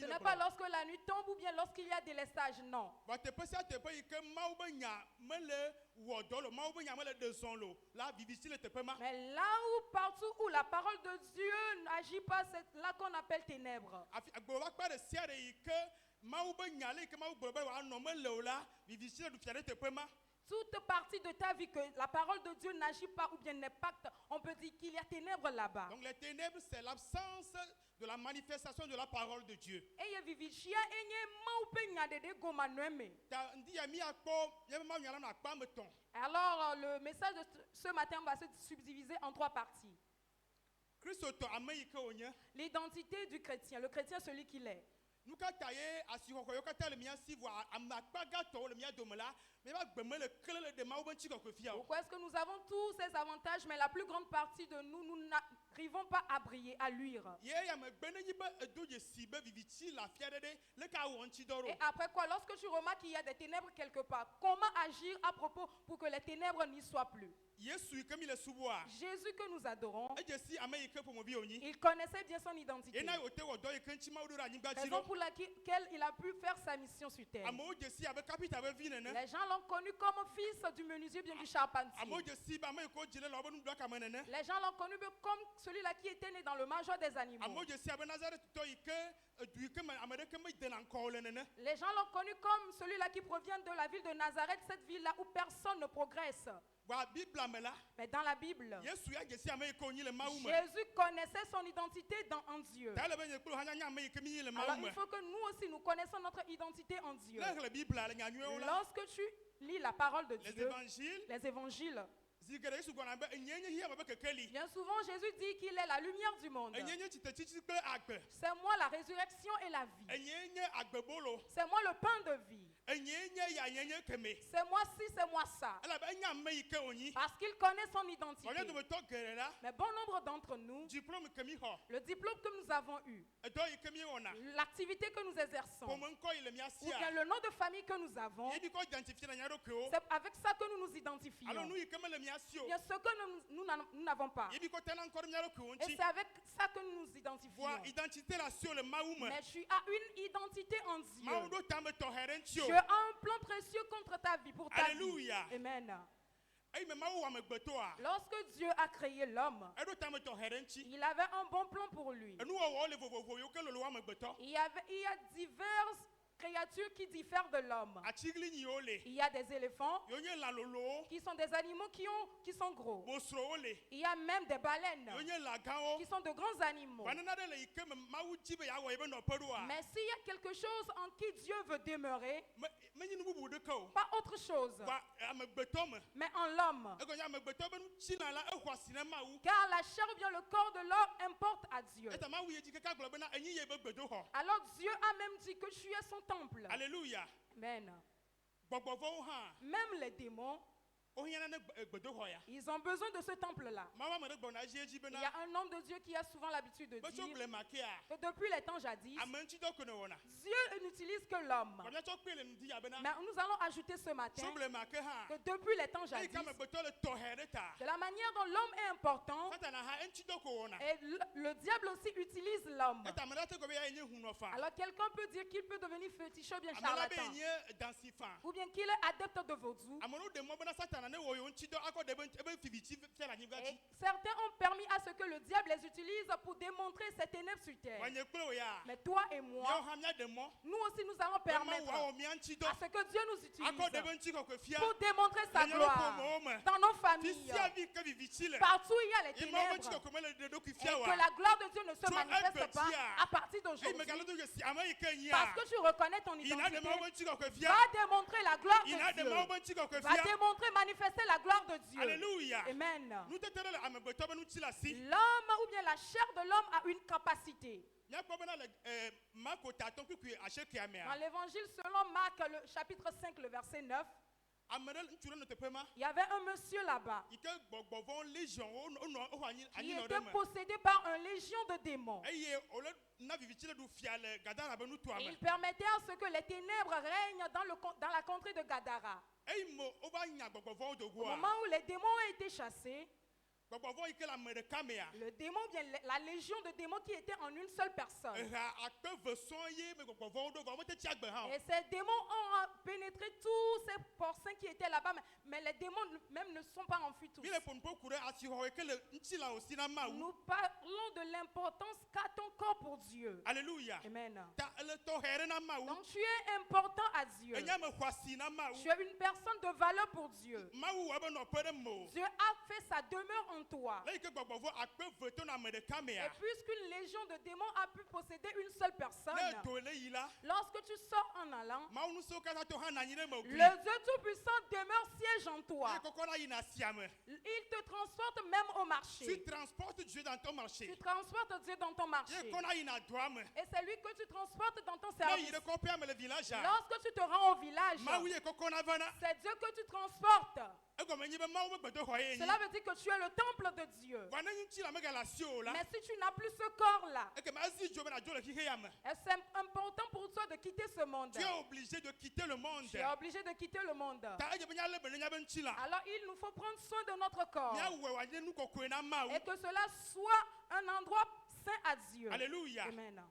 n'est pas lorsque la nuit tombe ou bien lorsqu'il y a délestage, non. Mais là où, partout où la parole de Dieu n'agit pas, c'est là qu'on appelle ténèbres. Toute partie de ta vie que la parole de Dieu n'agit pas ou bien n'impacte, on peut dire qu'il y a ténèbres là-bas. Donc les ténèbres, c'est l'absence de la manifestation de la parole de Dieu. Alors le message de ce matin va se subdiviser en 3 parties. L'identité du chrétien, le chrétien celui qu'il est. Pourquoi est-ce que nous avons tous ces avantages, mais la plus grande partie de nous, nous n'arrivons pas à briller, à luire? Et après quoi, lorsque tu remarques qu'il y a des ténèbres quelque part, comment agir à propos pour que les ténèbres n'y soient plus? Jésus que nous adorons, il connaissait bien son identité. Raison pour laquelle il a pu faire sa mission sur terre. Les gens l'ont connu comme fils du menuisier bien du charpentier. Les gens l'ont connu comme celui-là qui était né dans le mangeoire des animaux. Les gens l'ont connu comme celui-là qui provient de la ville de Nazareth, cette ville-là où personne ne progresse. Mais dans la Bible, Jésus connaissait son identité en Dieu. Alors il faut que nous aussi nous connaissons notre identité en Dieu. Lorsque tu lis la parole de Dieu, les évangiles, bien souvent Jésus dit qu'il est la lumière du monde. C'est moi la résurrection et la vie. C'est moi le pain de vie. C'est moi ci, c'est moi ça. Parce qu'il connaît son identité. Mais bon nombre d'entre nous, le diplôme que nous avons eu, l'activité que nous exerçons, ou bien le nom de famille que nous avons, c'est avec ça que nous nous identifions. Il y a ce que nous n'avons pas. Et c'est avec ça que nous nous identifions. Mais tu as une identité en Dieu. Dieu a un plan précieux contre ta vie, pour ta vie. Amen. Lorsque Dieu a créé l'homme, il avait un bon plan pour lui. Il y a diverses créatures qui diffèrent de l'homme. Il y a des éléphants qui sont des animaux qui sont gros. Il y a même des baleines qui sont de grands animaux. Mais s'il y a quelque chose en qui Dieu veut demeurer, pas autre chose, mais en l'homme. Car la chair ou bien le corps de l'homme importe à Dieu. Alors Dieu a même dit que tu es son temple. Alléluia. Amen. Même les démons, ils ont besoin de ce temple-là. Il y a un homme de Dieu qui a souvent l'habitude de dire que depuis les temps jadis, Dieu n'utilise que l'homme. Mais nous allons ajouter ce matin que depuis les temps jadis, de la manière dont l'homme est important, et le diable aussi utilise l'homme. Alors quelqu'un peut dire qu'il peut devenir féticheur ou bien charlatan, ou bien qu'il est adepte de vaudou. Et certains ont permis à ce que le diable les utilise pour démontrer ses ténèbres sur terre. Mais toi et moi, nous aussi nous allons permettre à ce que Dieu nous utilise pour démontrer sa gloire dans nos familles, partout où il y a les ténèbres, et que la gloire de Dieu ne se manifeste pas à partir d'aujourd'hui. Parce que tu reconnais ton identité, va démontrer la gloire de Dieu, va démontrer, manifester la gloire de Dieu. Alléluia. Amen. L'homme ou bien la chair de l'homme a une capacité. Dans l'évangile selon Marc, le chapitre 5, le verset 9, il y avait un monsieur là-bas qui était possédé par une légion de démons. Et il permettait à ce que les ténèbres règnent dans la contrée de Gadara. Au moment où les démons ont été chassés, le démon vient, la légion de démons qui était en une seule personne. Et ces démons ont pénétré tous ces porcins qui étaient là-bas, mais les démons même ne sont pas enfuis tous. Nous parlons de l'importance qu'a ton corps pour Dieu. Alléluia. Amen. Donc tu es important à Dieu. Tu es une personne de valeur pour Dieu. Dieu a fait sa demeure en toi. Et puisqu'une légion de démons a pu posséder une seule personne, lorsque tu sors en allant, le Dieu Tout-Puissant demeure siège en toi. Il te transporte même au marché. Tu transportes Dieu dans ton marché. Tu transportes Dieu dans ton marché. Et c'est lui que tu transportes dans ton service. Lorsque tu te rends au village, c'est Dieu que tu transportes. Cela veut dire que tu es le temple de Dieu. Mais si tu n'as plus ce corps-là, c'est important pour toi de quitter ce monde. Tu es obligé de quitter le monde. Tu es obligé de quitter le monde. Alors il nous faut prendre soin de notre corps. Et que cela soit un endroit saint à Dieu. Alléluia. Amen.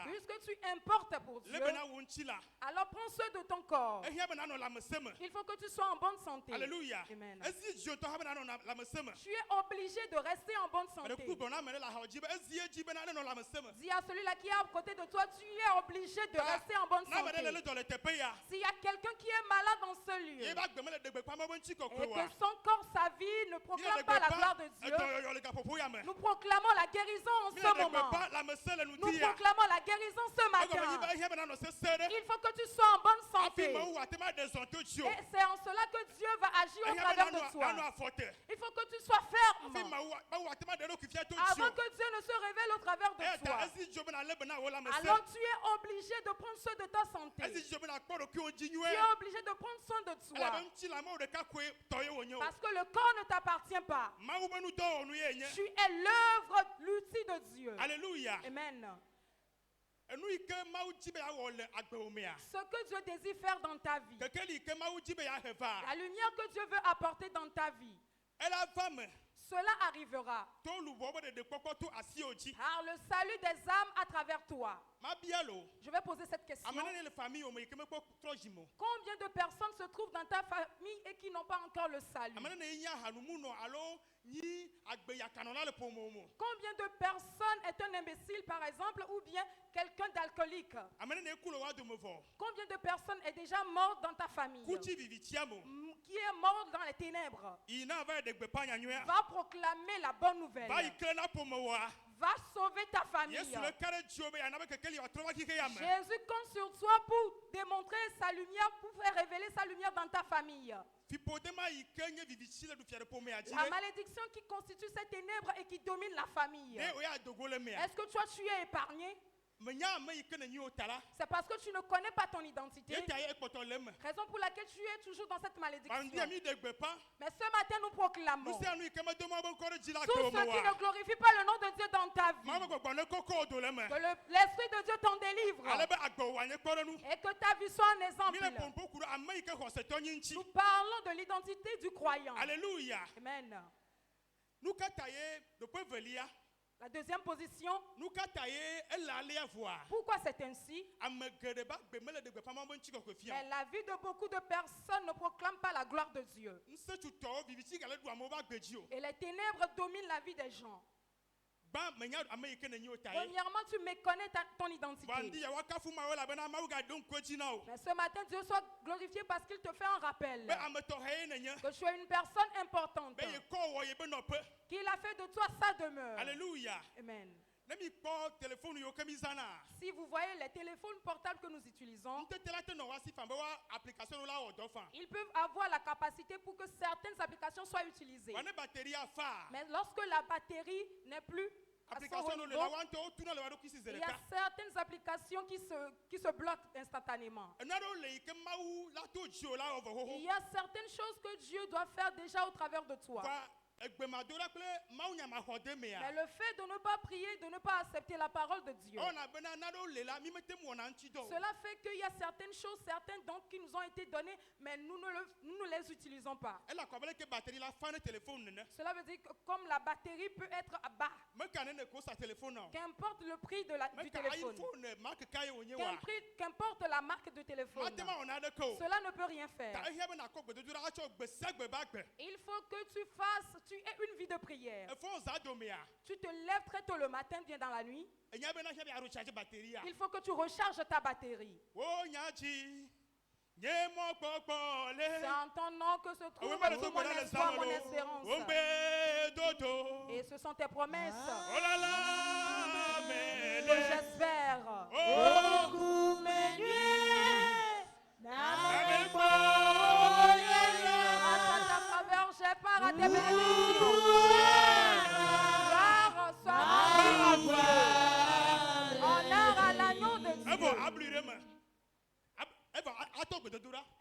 Puisque tu importes pour Dieu, alors prends soin de ton corps. Il faut que tu sois en bonne santé. Alléluia. Amen. Tu es obligé de rester en bonne santé. Dis à celui-là qui est à côté de toi, tu es obligé de rester en bonne santé. S'il y a quelqu'un qui est malade dans ce lieu et que son corps, sa vie ne proclame pas la gloire de Dieu, nous proclamons la guérison en ce moment. Nous proclamons la guérison ce matin. Il faut que tu sois en bonne santé. Et c'est en cela que Dieu va agir au travers de toi. Il faut que tu sois ferme avant que Dieu ne se révèle au travers de toi. Alors tu es obligé de prendre soin de ta santé. Tu es obligé de prendre soin de toi. Parce que le corps ne t'appartient pas. Tu es l'œuvre, l'outil de Dieu. Alléluia. Amen. Ce que Dieu désire faire dans ta vie, la lumière que Dieu veut apporter dans ta vie, cela arrivera par le salut des âmes à travers toi. Je vais poser cette question. Combien de personnes se trouvent dans ta famille et qui n'ont pas encore le salut? Combien de personnes est un imbécile par exemple ou bien quelqu'un d'alcoolique? Combien de personnes est déjà morte dans ta famille? Qui est mort dans les ténèbres? Va proclamer la bonne nouvelle. Va sauver ta famille. Jésus compte sur toi pour démontrer sa lumière, pour faire révéler sa lumière dans ta famille. La malédiction qui constitue ces ténèbres et qui domine la famille. Est-ce que toi tu es épargné? C'est parce que tu ne connais pas ton identité. Raison pour laquelle tu es toujours dans cette malédiction. Mais ce matin nous proclamons tous ceux qui ne glorifient pas le nom de Dieu dans ta vie, que l'Esprit de Dieu t'en délivre et que ta vie soit un exemple. Nous parlons de l'identité du croyant. Alléluia. Amen. La deuxième position. Pourquoi c'est ainsi? Mais la vie de beaucoup de personnes ne proclame pas la gloire de Dieu. Et les ténèbres dominent la vie des gens. Premièrement, tu méconnais ton identité. Mais ce matin, Dieu soit glorifié parce qu'il te fait un rappel que tu es une personne importante, qu'il a fait de toi sa demeure. Alléluia. Amen. Si vous voyez les téléphones portables que nous utilisons, ils peuvent avoir la capacité pour que certaines applications soient utilisées. Mais lorsque la batterie n'est plus à son haut niveau, il y a certaines applications qui se bloquent instantanément. Il y a certaines choses que Dieu doit faire déjà au travers de toi. Mais le fait de ne pas prier, de ne pas accepter la parole de Dieu, cela fait qu'il y a certaines choses, certains dons qui nous ont été donnés, mais nous ne les utilisons pas. Cela veut dire que comme la batterie peut être à bas, qu'importe le prix du téléphone, qu'importe la marque de téléphone, cela ne peut rien faire. Il faut que tu aies une vie de prière. Tu te lèves très tôt le matin, viens dans la nuit. Il faut que tu recharges ta batterie. C'est en ton nom que se trouve tout mon espoir, mon espérance. Et ce sont tes promesses que j'espère. À ta faveur, j'ai part à tes bénédictions. Gloire soit honneur à l'agneau de Dieu.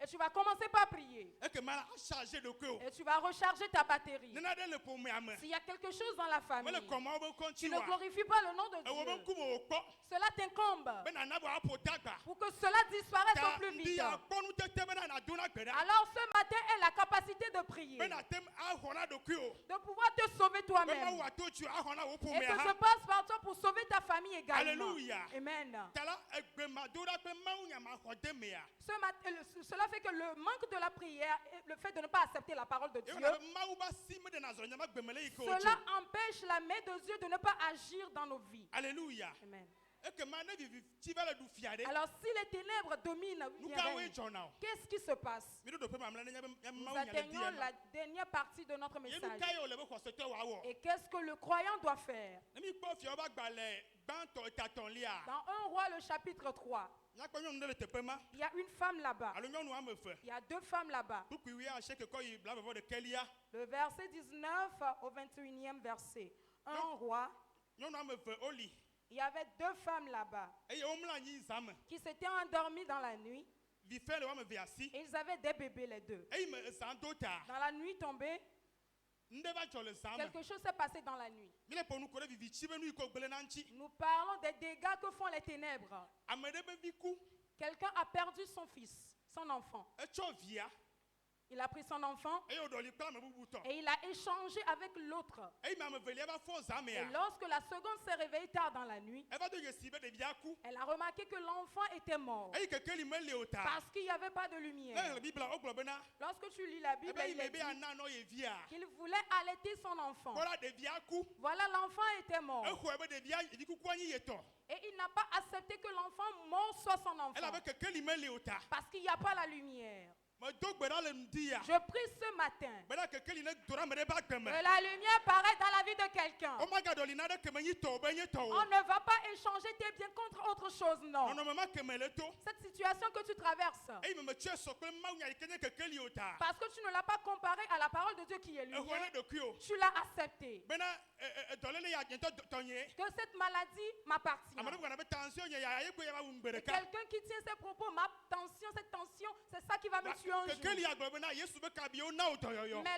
Et tu vas commencer par prier. Et tu vas recharger ta batterie. S'il y a quelque chose dans la famille, tu ne glorifies pas le nom de Dieu. Cela t'incombe pour que cela disparaisse au plus vite. Alors ce matin est la capacité de prier, de pouvoir te sauver toi-même, et que je passe par toi pour sauver ta famille également. Amen. Cela fait que le manque de la prière et le fait de ne pas accepter la parole de Dieu, cela empêche la main de Dieu de ne pas agir dans nos vies. Alléluia. Amen. Alors si les ténèbres dominent, qu'est-ce qui se passe? Nous atteignons la dernière partie de notre message. Et qu'est-ce que le croyant doit faire? Dans 1 Roi le chapitre 3, il y a une femme là-bas. Il y a deux femmes là-bas. Le verset 19 au 21e verset. 1 Roi. Il y avait deux femmes là-bas qui s'étaient endormies dans la nuit. Et ils avaient des bébés les deux. Dans la nuit tombée, quelque chose s'est passé dans la nuit. Nous parlons des dégâts que font les ténèbres. Quelqu'un a perdu son fils, son enfant. Il a pris son enfant et il a échangé avec l'autre. Et lorsque la seconde s'est réveillée tard dans la nuit, elle a remarqué que l'enfant était mort parce qu'il n'y avait pas de lumière. Lorsque tu lis la Bible, il est dit qu'il voulait allaiter son enfant. Voilà, l'enfant était mort. Et il n'a pas accepté que l'enfant mort soit son enfant parce qu'il n'y a pas la lumière. Je prie ce matin que la lumière paraît dans la vie de quelqu'un. On ne va pas échanger tes biens contre autre chose, non. Cette situation que tu traverses, parce que tu ne l'as pas comparé à la parole de Dieu qui est lumière, tu l'as accepté. Que cette maladie m'appartient. Quelqu'un qui tient ses propos, cette tension, c'est ça qui va me tuer. Mais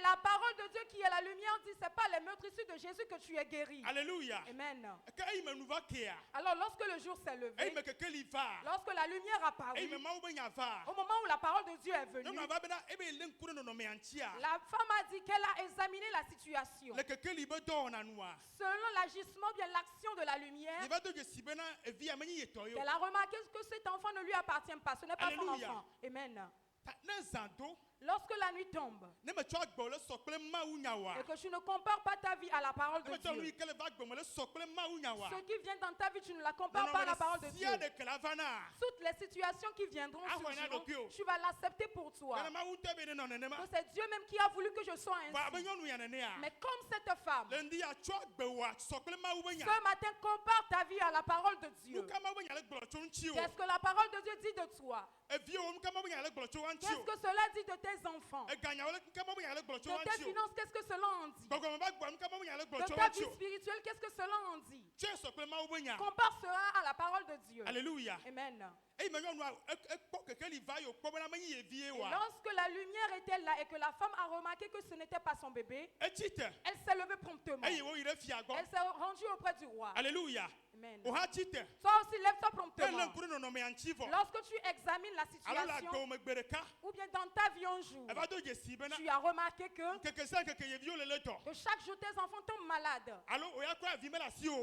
la parole de Dieu qui est la lumière dit c'est pas les meurtrissures de Jésus que tu es guéri. Alléluia. Amen. Alors lorsque le jour s'est levé, lorsque la lumière a apparu, au moment où la parole de Dieu est venue, la femme a dit qu'elle a examiné la situation. Selon l'agissement, bien l'action de la lumière, elle a remarqué que cet enfant ne lui appartient pas. Ce n'est pas son enfant. Amen. Lorsque la nuit tombe et que tu ne compares pas ta vie à la parole de Dieu, ce qui vient dans ta vie, tu ne la compares pas à la parole de Dieu. Toutes les situations qui viendront surgiront, tu vas l'accepter pour toi. Que c'est Dieu même qui a voulu que je sois ainsi. Mais comme cette femme, ce matin, compare ta vie à la parole de Dieu. Qu'est-ce que la parole de Dieu dit de toi? Qu'est-ce que cela dit de tes enfants. De tes finances, qu'est-ce que cela en dit? De ta vie spirituelle, qu'est-ce que cela en dit? Compare cela à la parole de Dieu. Alléluia. Amen. Et lorsque la lumière était là et que la femme a remarqué que ce n'était pas son bébé, elle s'est levée promptement. Elle s'est rendue auprès du roi. Alléluia. Amen. Toi aussi, lève-toi promptement. Lorsque tu examines la situation, ou bien dans ta vie un jour, tu as remarqué que chaque jour tes enfants tombent malades. Ou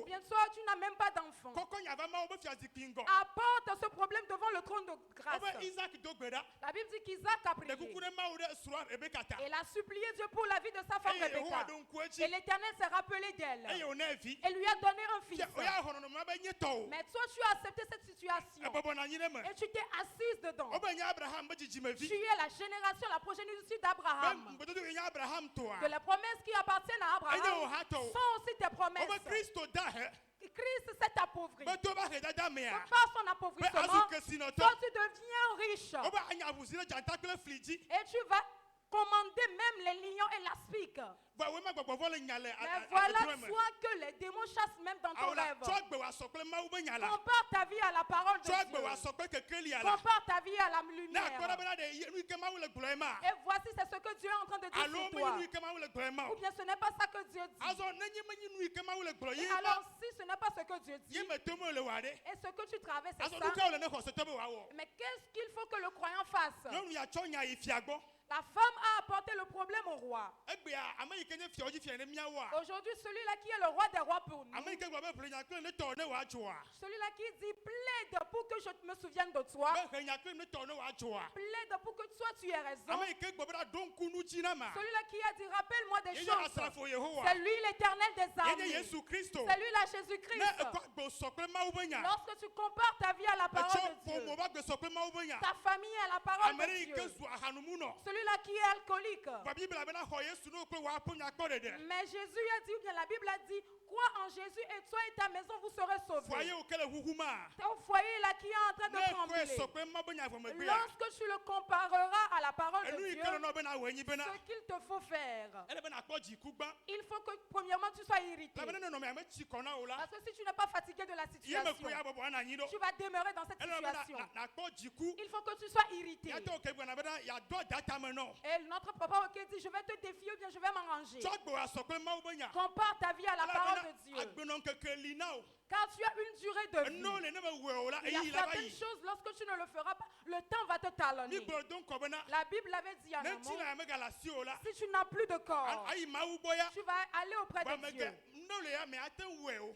bien soit tu n'as même pas d'enfants. Apporte ce problème devant le trône de grâce. La Bible dit qu'Isaac a prié. Il a supplié Dieu pour la vie de sa femme Rebecca. Et l'Éternel s'est rappelé d'elle. Et lui a donné un fils. Mais toi, tu as accepté cette situation. Et tu t'es assise dedans. Tu es la génération, la progéniture d'Abraham. Que les promesses qui appartiennent à Abraham sont aussi tes promesses. Christ s'est appauvri. Par son appauvrissement, toi tu deviens riche. Et tu vas commander même les lions et l'aspic. Mais voilà toi que les démons chassent même dans ton rêve. Compare ta vie à la parole de Dieu. Compare ta vie à la lumière. Et voici c'est ce que Dieu est en train de dire sur toi. Ou bien ce n'est pas ça que Dieu dit. Et alors si ce n'est pas ce que Dieu dit, et ce que tu traverses c'est ça, mais qu'est-ce qu'il faut que le croyant fasse? La femme a apporté le problème au roi. Aujourd'hui, celui-là qui est le roi des rois pour nous, celui-là qui dit plaide pour que je me souvienne de toi, plaide pour que toi tu aies raison, celui-là qui a dit rappelle-moi des choses, c'est lui l'Éternel des armées, c'est lui là Jésus-Christ. Lorsque tu compares ta vie à la parole de Dieu, ta famille à la parole de Dieu, celui-là qui est alcoolique. Mais Jésus a dit, ou bien la Bible a dit, crois en Jésus et toi et ta maison vous serez sauvés. Ton foyer là qui est en train de trembler. Lorsque tu le compareras à la parole de Dieu, ce qu'il te faut faire, il faut que premièrement tu sois irrité. Parce que si tu n'es pas fatigué de la situation, tu vas demeurer dans cette situation. Il faut que tu sois irrité. Et notre papa dit je vais te défier ou bien je vais m'arranger. Compare ta vie à la parole de Dieu. Car tu as une durée de vie. Il y a certaines choses, lorsque tu ne le feras pas, le temps va te talonner. La Bible avait dit à un moment, si tu n'as plus de corps, tu vas aller auprès de Dieu.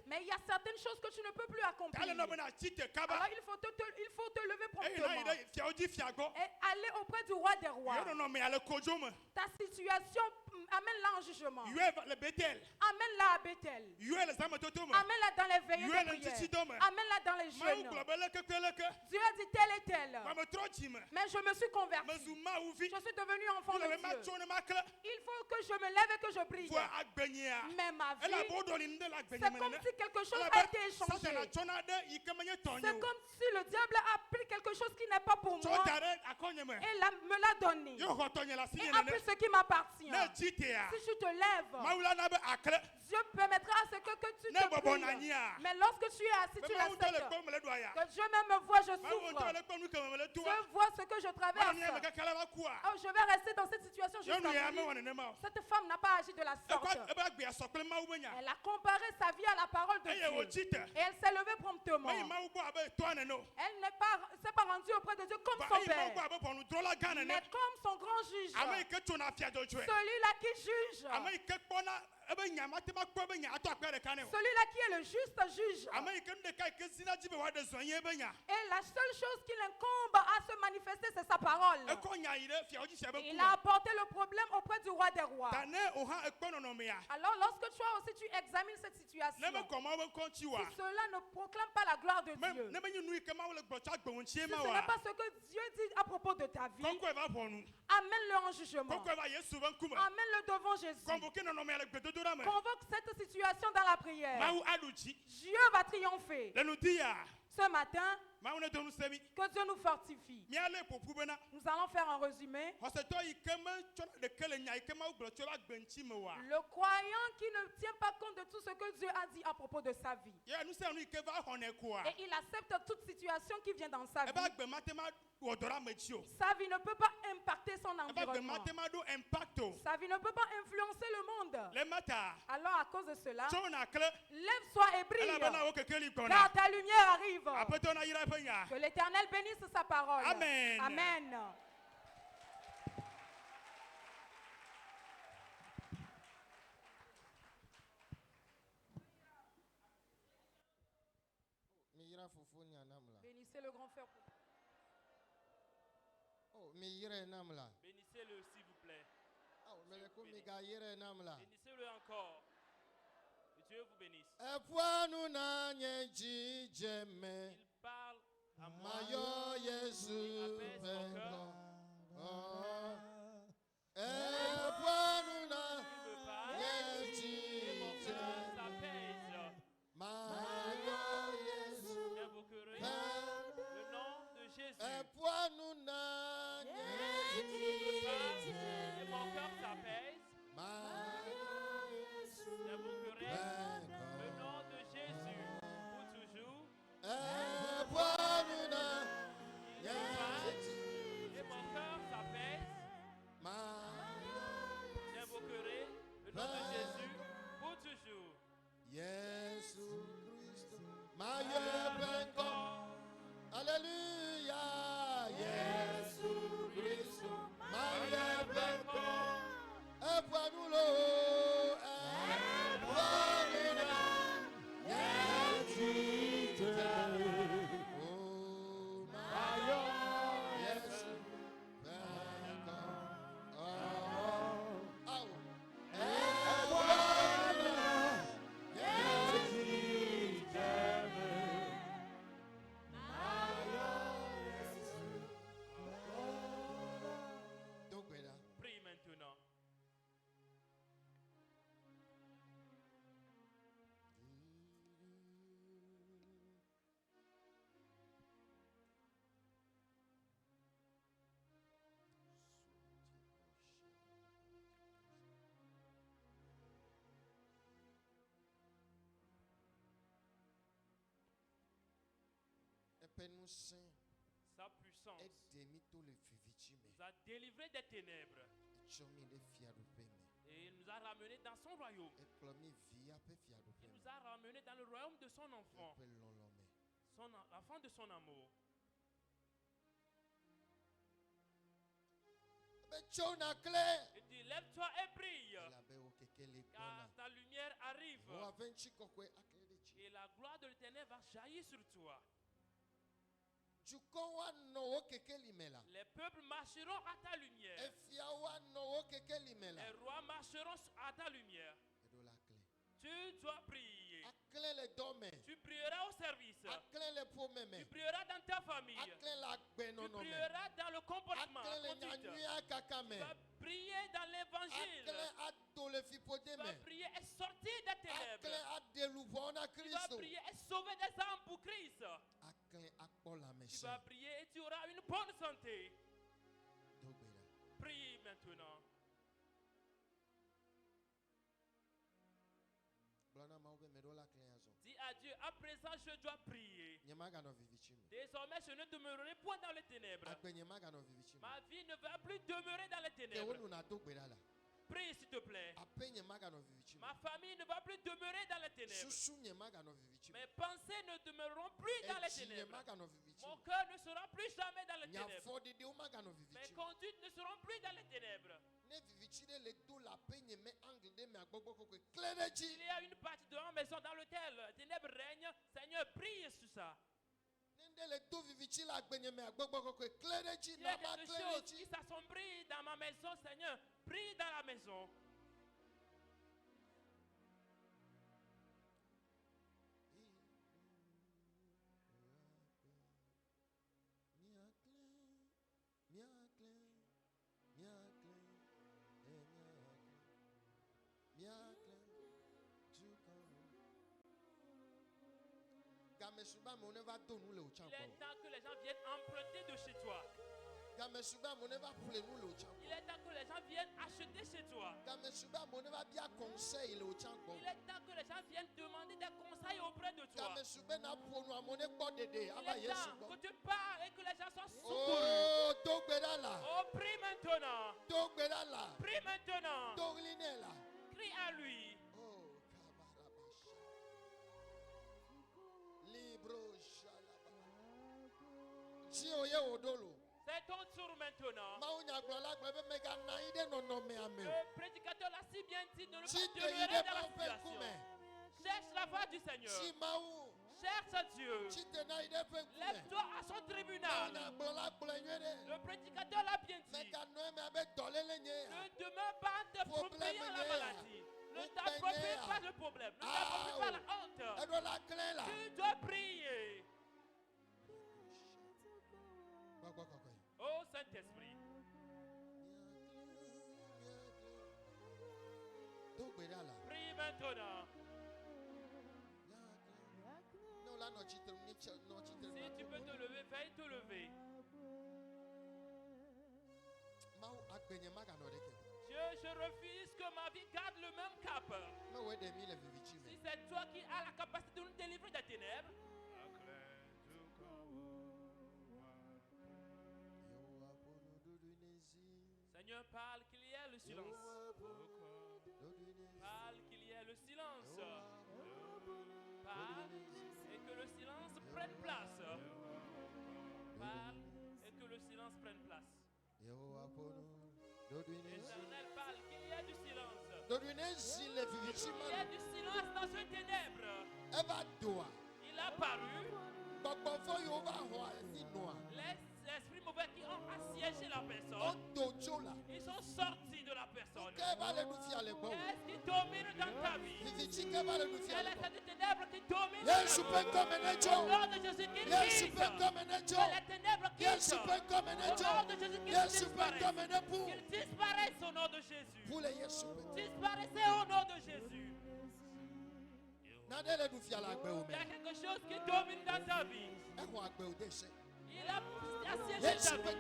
Mais il y a certaines choses que tu ne peux plus accomplir. Alors il faut te lever promptement et aller auprès du roi des rois. Ta situation, amène-la en jugement. Amène-la à Bethel. Amène-la dans les veillées de prière. Amène-la dans les jeûnes. Dieu a dit tel et tel. Mais je me suis converti. Je suis devenu enfant de Dieu. Il faut que je me lève et que je prie. Mais ma vie, c'est comme si quelque chose a été échangé. C'est comme si le diable a pris quelque chose qui n'est pas pour moi et me l'a donné. Et a pris ce qui m'appartient. Si tu te lèves, Dieu permettra à ce que tu te pries. Mais lorsque tu es assis, tu l'acceptes. Que Dieu même me voit, je souffre. Dieu voit ce que je traverse. Oh, je vais rester dans cette situation jusqu'à midi. Cette femme n'a pas agi de la sorte. Elle a comparé sa vie à la parole de Dieu. Et elle s'est levée promptement. Elle ne s'est pas rendue auprès de Dieu comme son père, mais comme son grand juge. Celui-là qui juge. Celui-là qui est le juste juge. Et la seule chose qui l'incombe à se manifester, c'est sa parole. Il a apporté le problème auprès du roi des rois. Alors lorsque toi aussi tu examines cette situation, si cela ne proclame pas la gloire de Dieu, si ce n'est pas ce que Dieu dit à propos de ta vie, amène-le en jugement. Amène-le devant Jésus. Convoque cette situation dans la prière. Dieu va triompher. Ce matin, que Dieu nous fortifie. Nous allons faire un résumé. Le croyant qui ne tient pas compte de tout ce que Dieu a dit à propos de sa vie. Et il accepte toute situation qui vient dans sa vie. Sa vie ne peut pas impacter son environnement. Sa vie ne peut pas influencer le monde. Alors à cause de cela, lève-toi et brille. Car ta lumière arrive. Que l'Éternel bénisse sa parole. Amen. Amen. Bénissez le grand frère. Bénissez-le s'il vous plaît. Bénissez-le encore. Que Dieu vous bénisse. Il parle à moi. Il apaise mon cœur. Il me parle. Et mon cœur s'apaise. J'invoquerai le nom de Jésus. Et mon cœur s'apaise. J'invoquerai le nom de Jésus pour toujours. Et mon cœur s'apaise. J'invoquerai le nom de Jésus pour toujours. Alléluia. Prie maintenant. Sa puissance nous a délivrés des ténèbres et il nous a ramenés dans son royaume. Il nous a ramenés dans le royaume de son enfant, l'enfant de son amour. Il dit, lève-toi et brille, car ta lumière arrive et la gloire de l'Éternel va jaillir sur toi. Les peuples marcheront à ta lumière. Les rois marcheront à ta lumière. Tu dois prier. Tu prieras au service. Tu prieras dans ta famille. Tu prieras dans le comportement. Tu vas prier dans l'évangile. Tu vas prier et sortir des ténèbres. Tu vas prier et sauver des âmes pour Christ. Tu vas prier et tu auras une bonne santé. Prie maintenant. Dis à Dieu, à présent je dois prier. Désormais je ne demeurerai point dans les ténèbres. Ma vie ne va plus demeurer dans les ténèbres. Prie s'il te plaît. Ma famille ne va plus demeurer dans les ténèbres. Mes pensées ne demeureront plus dans les ténèbres. Mon cœur ne sera plus jamais dans les ténèbres. Mes conduites ne seront plus dans les ténèbres. Il y a une partie de ma maison dans laquelle les ténèbres règnent. Seigneur, brille sur ça. Il y a quelque chose qui s'assombrit dans ma maison, Seigneur. Brille dans la maison. Il est temps que les gens viennent emprunter de chez toi. Il est temps que les gens viennent acheter chez toi. Il est temps que les gens viennent demander des conseils auprès de toi. Il est temps que tu parles et que les gens soient secourus. Oh, prie maintenant. Prie maintenant. Crie à lui. C'est ton tour maintenant. Le prédicateur l'a si bien dit, ne le pas demeurer dans la situation. Cherche la voix du Seigneur. Cherche Dieu. Lève-toi à son tribunal. Le prédicateur l'a bien dit. Ne demeure pas t'appropriant la maladie. Ne t'approprie pas le problème. Ne t'approprie pas la honte. Tu dois prier. Oh Saint-Esprit. Prie maintenant. Si tu peux te lever, veuille te lever. Dieu, je refuse que ma vie garde le même cap. Si c'est toi qui as la capacité de nous délivrer des ténèbres, Seigneur, parle qu'il y ait le silence. Parle qu'il y ait le silence. Parle et que le silence prenne place. Parle et que le silence prenne place. Éternel, parle qu'il y ait du silence. Il y a du silence dans ce ténèbre. Il a paru. Les esprits mauvais qui ont assiégé la personne, ils sont sortis de la personne. Qu'est-ce qui domine dans ta vie? Quelle est cette ténèbre qui domine dans ta vie? Au nom de Jésus qui quitte. Que les ténèbres quittent. Au nom de Jésus qui disparaissent. Qu'ils disparaissent au nom de Jésus. Disparaissez au nom de Jésus. Il y a quelque chose qui domine dans ta vie. Il a assiégé ta vie.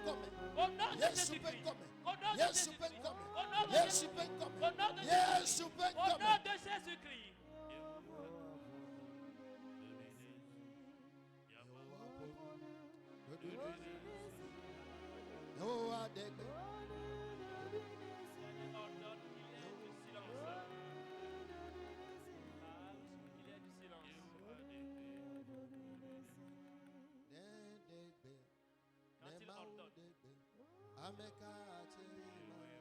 Au nom de Jésus-Christ. Au nom de Jésus-Christ. Au nom de Jésus-Christ. Au nom de Jésus-Christ. Au nom de Jésus-Christ.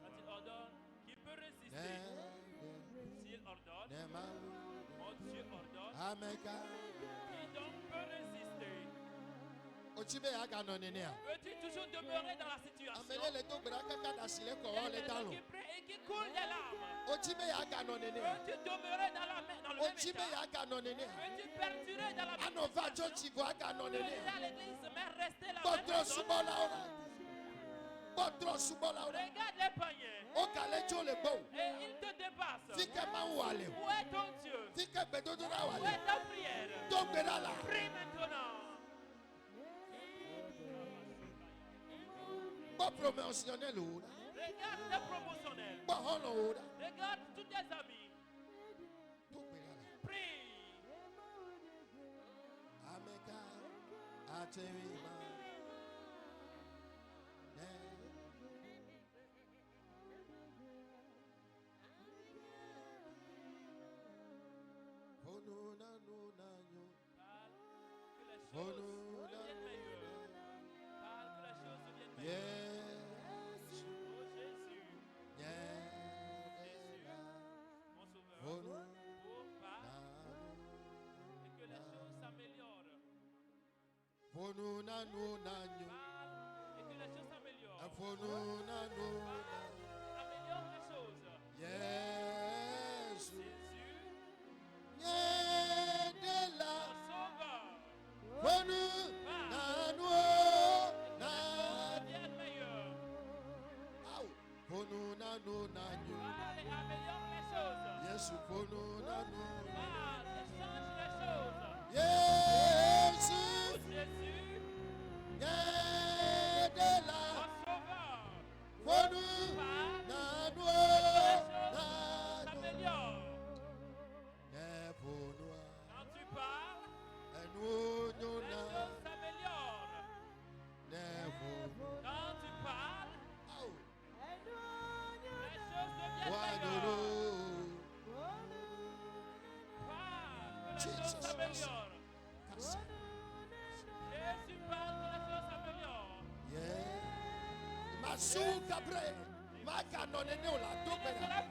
Quand il ordonne, qui peut résister? S'il ordonne, mon Dieu ordonne, qui donc peut résister? Veux-tu toujours demeurer dans la situation? Il y a des gens qui prient et qui coulent des larmes. Veux-tu demeurer dans le même état? Veux-tu perdurer dans la même situation? Aller à l'église, mais rester là. Regarde les paniers. Et il te dépasse. Où est ton Dieu? Où est ta prière? Prie maintenant. Regarde tes promotionnels. Regarde tous tes amis. Prie. Yes. Jésus,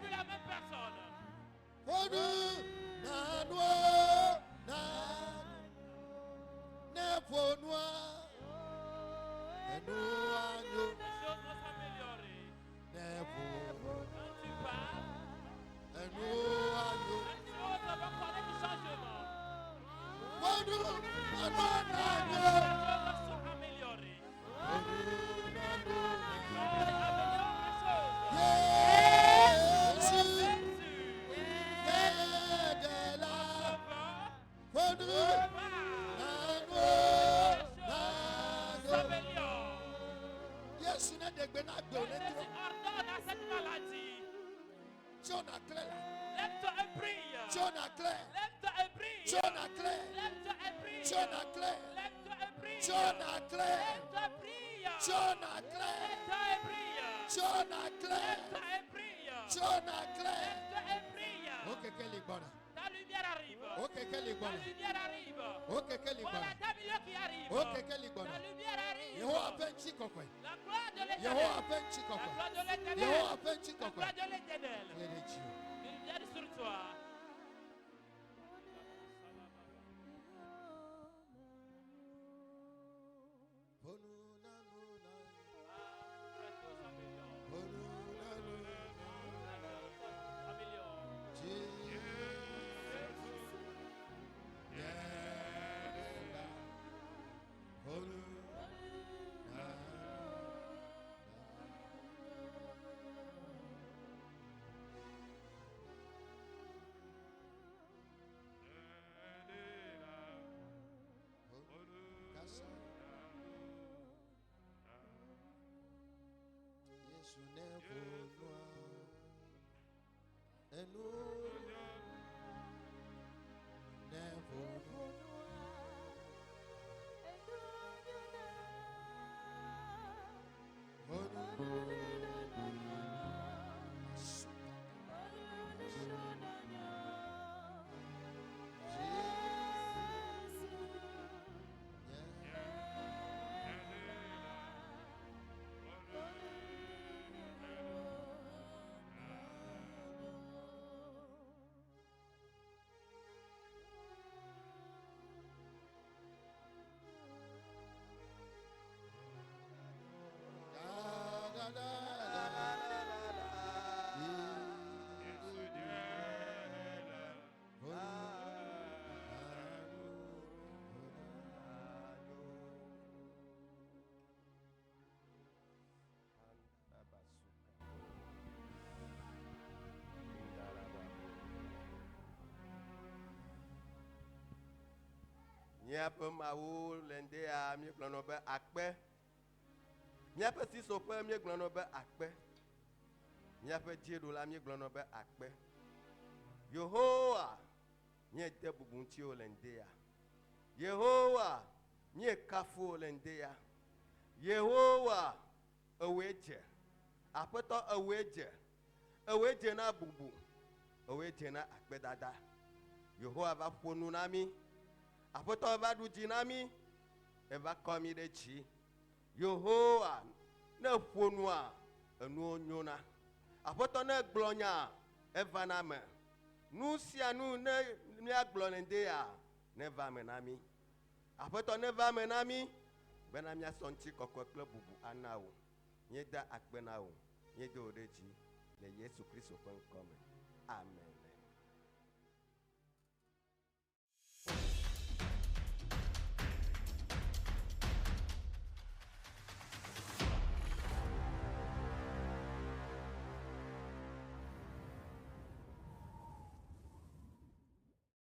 plus la même personne. Les choses vont s'améliorer. Quand tu parles, les choses vont connaître du changement. Les choses sont améliorées. Ordonne à cette maladie. Lève-toi et prie. Lève-toi et prie. Lève-toi et prie. Lève-toi et prie. Lève-toi et prie. Lève-toi et prie. Lève-toi et prie. Lève-toi et prie. Ta lumière arrive. Ta lumière arrive. Voilà ta lumière qui arrive. Ta lumière arrive. La gloire de l'éternel. La gloire de l'éternel. La gloire de l'éternel. Lumière sur toi. Miape mawu lende a mi gblɔnɔ be akpe. Miape sisoƒe mi gblɔnɔ be akpe. Miape dzieɖola mi gblɔnɔ be akpe. Yehowa mi de bubu ŋutiwo le ndea. Yehowa mi kafu le ndea. Yehowa ewoe dze. Aƒetɔ ewoe dze. Ewoe dze na bubu. Ewoe dze na akpedada. Yehowa va ƒo nu na mi. Aƒetɔ va ɖu dzi na mi, eva kɔ mi ɖe dzi. Yehowa ne ƒo nua, enuwo nyona. Aƒetɔ ne gblɔ nya, eva na me. Nu sia nu ne míagblɔ le ndea, ne va me na mi. Aƒetɔ ne va me na mi, bena míasɔ ŋutikɔkɔe kple bubu ana wo. Míeda akpe na wo, míedo wo ɖe dzi le Yesu Kristo ƒe ŋkɔ me. Amen.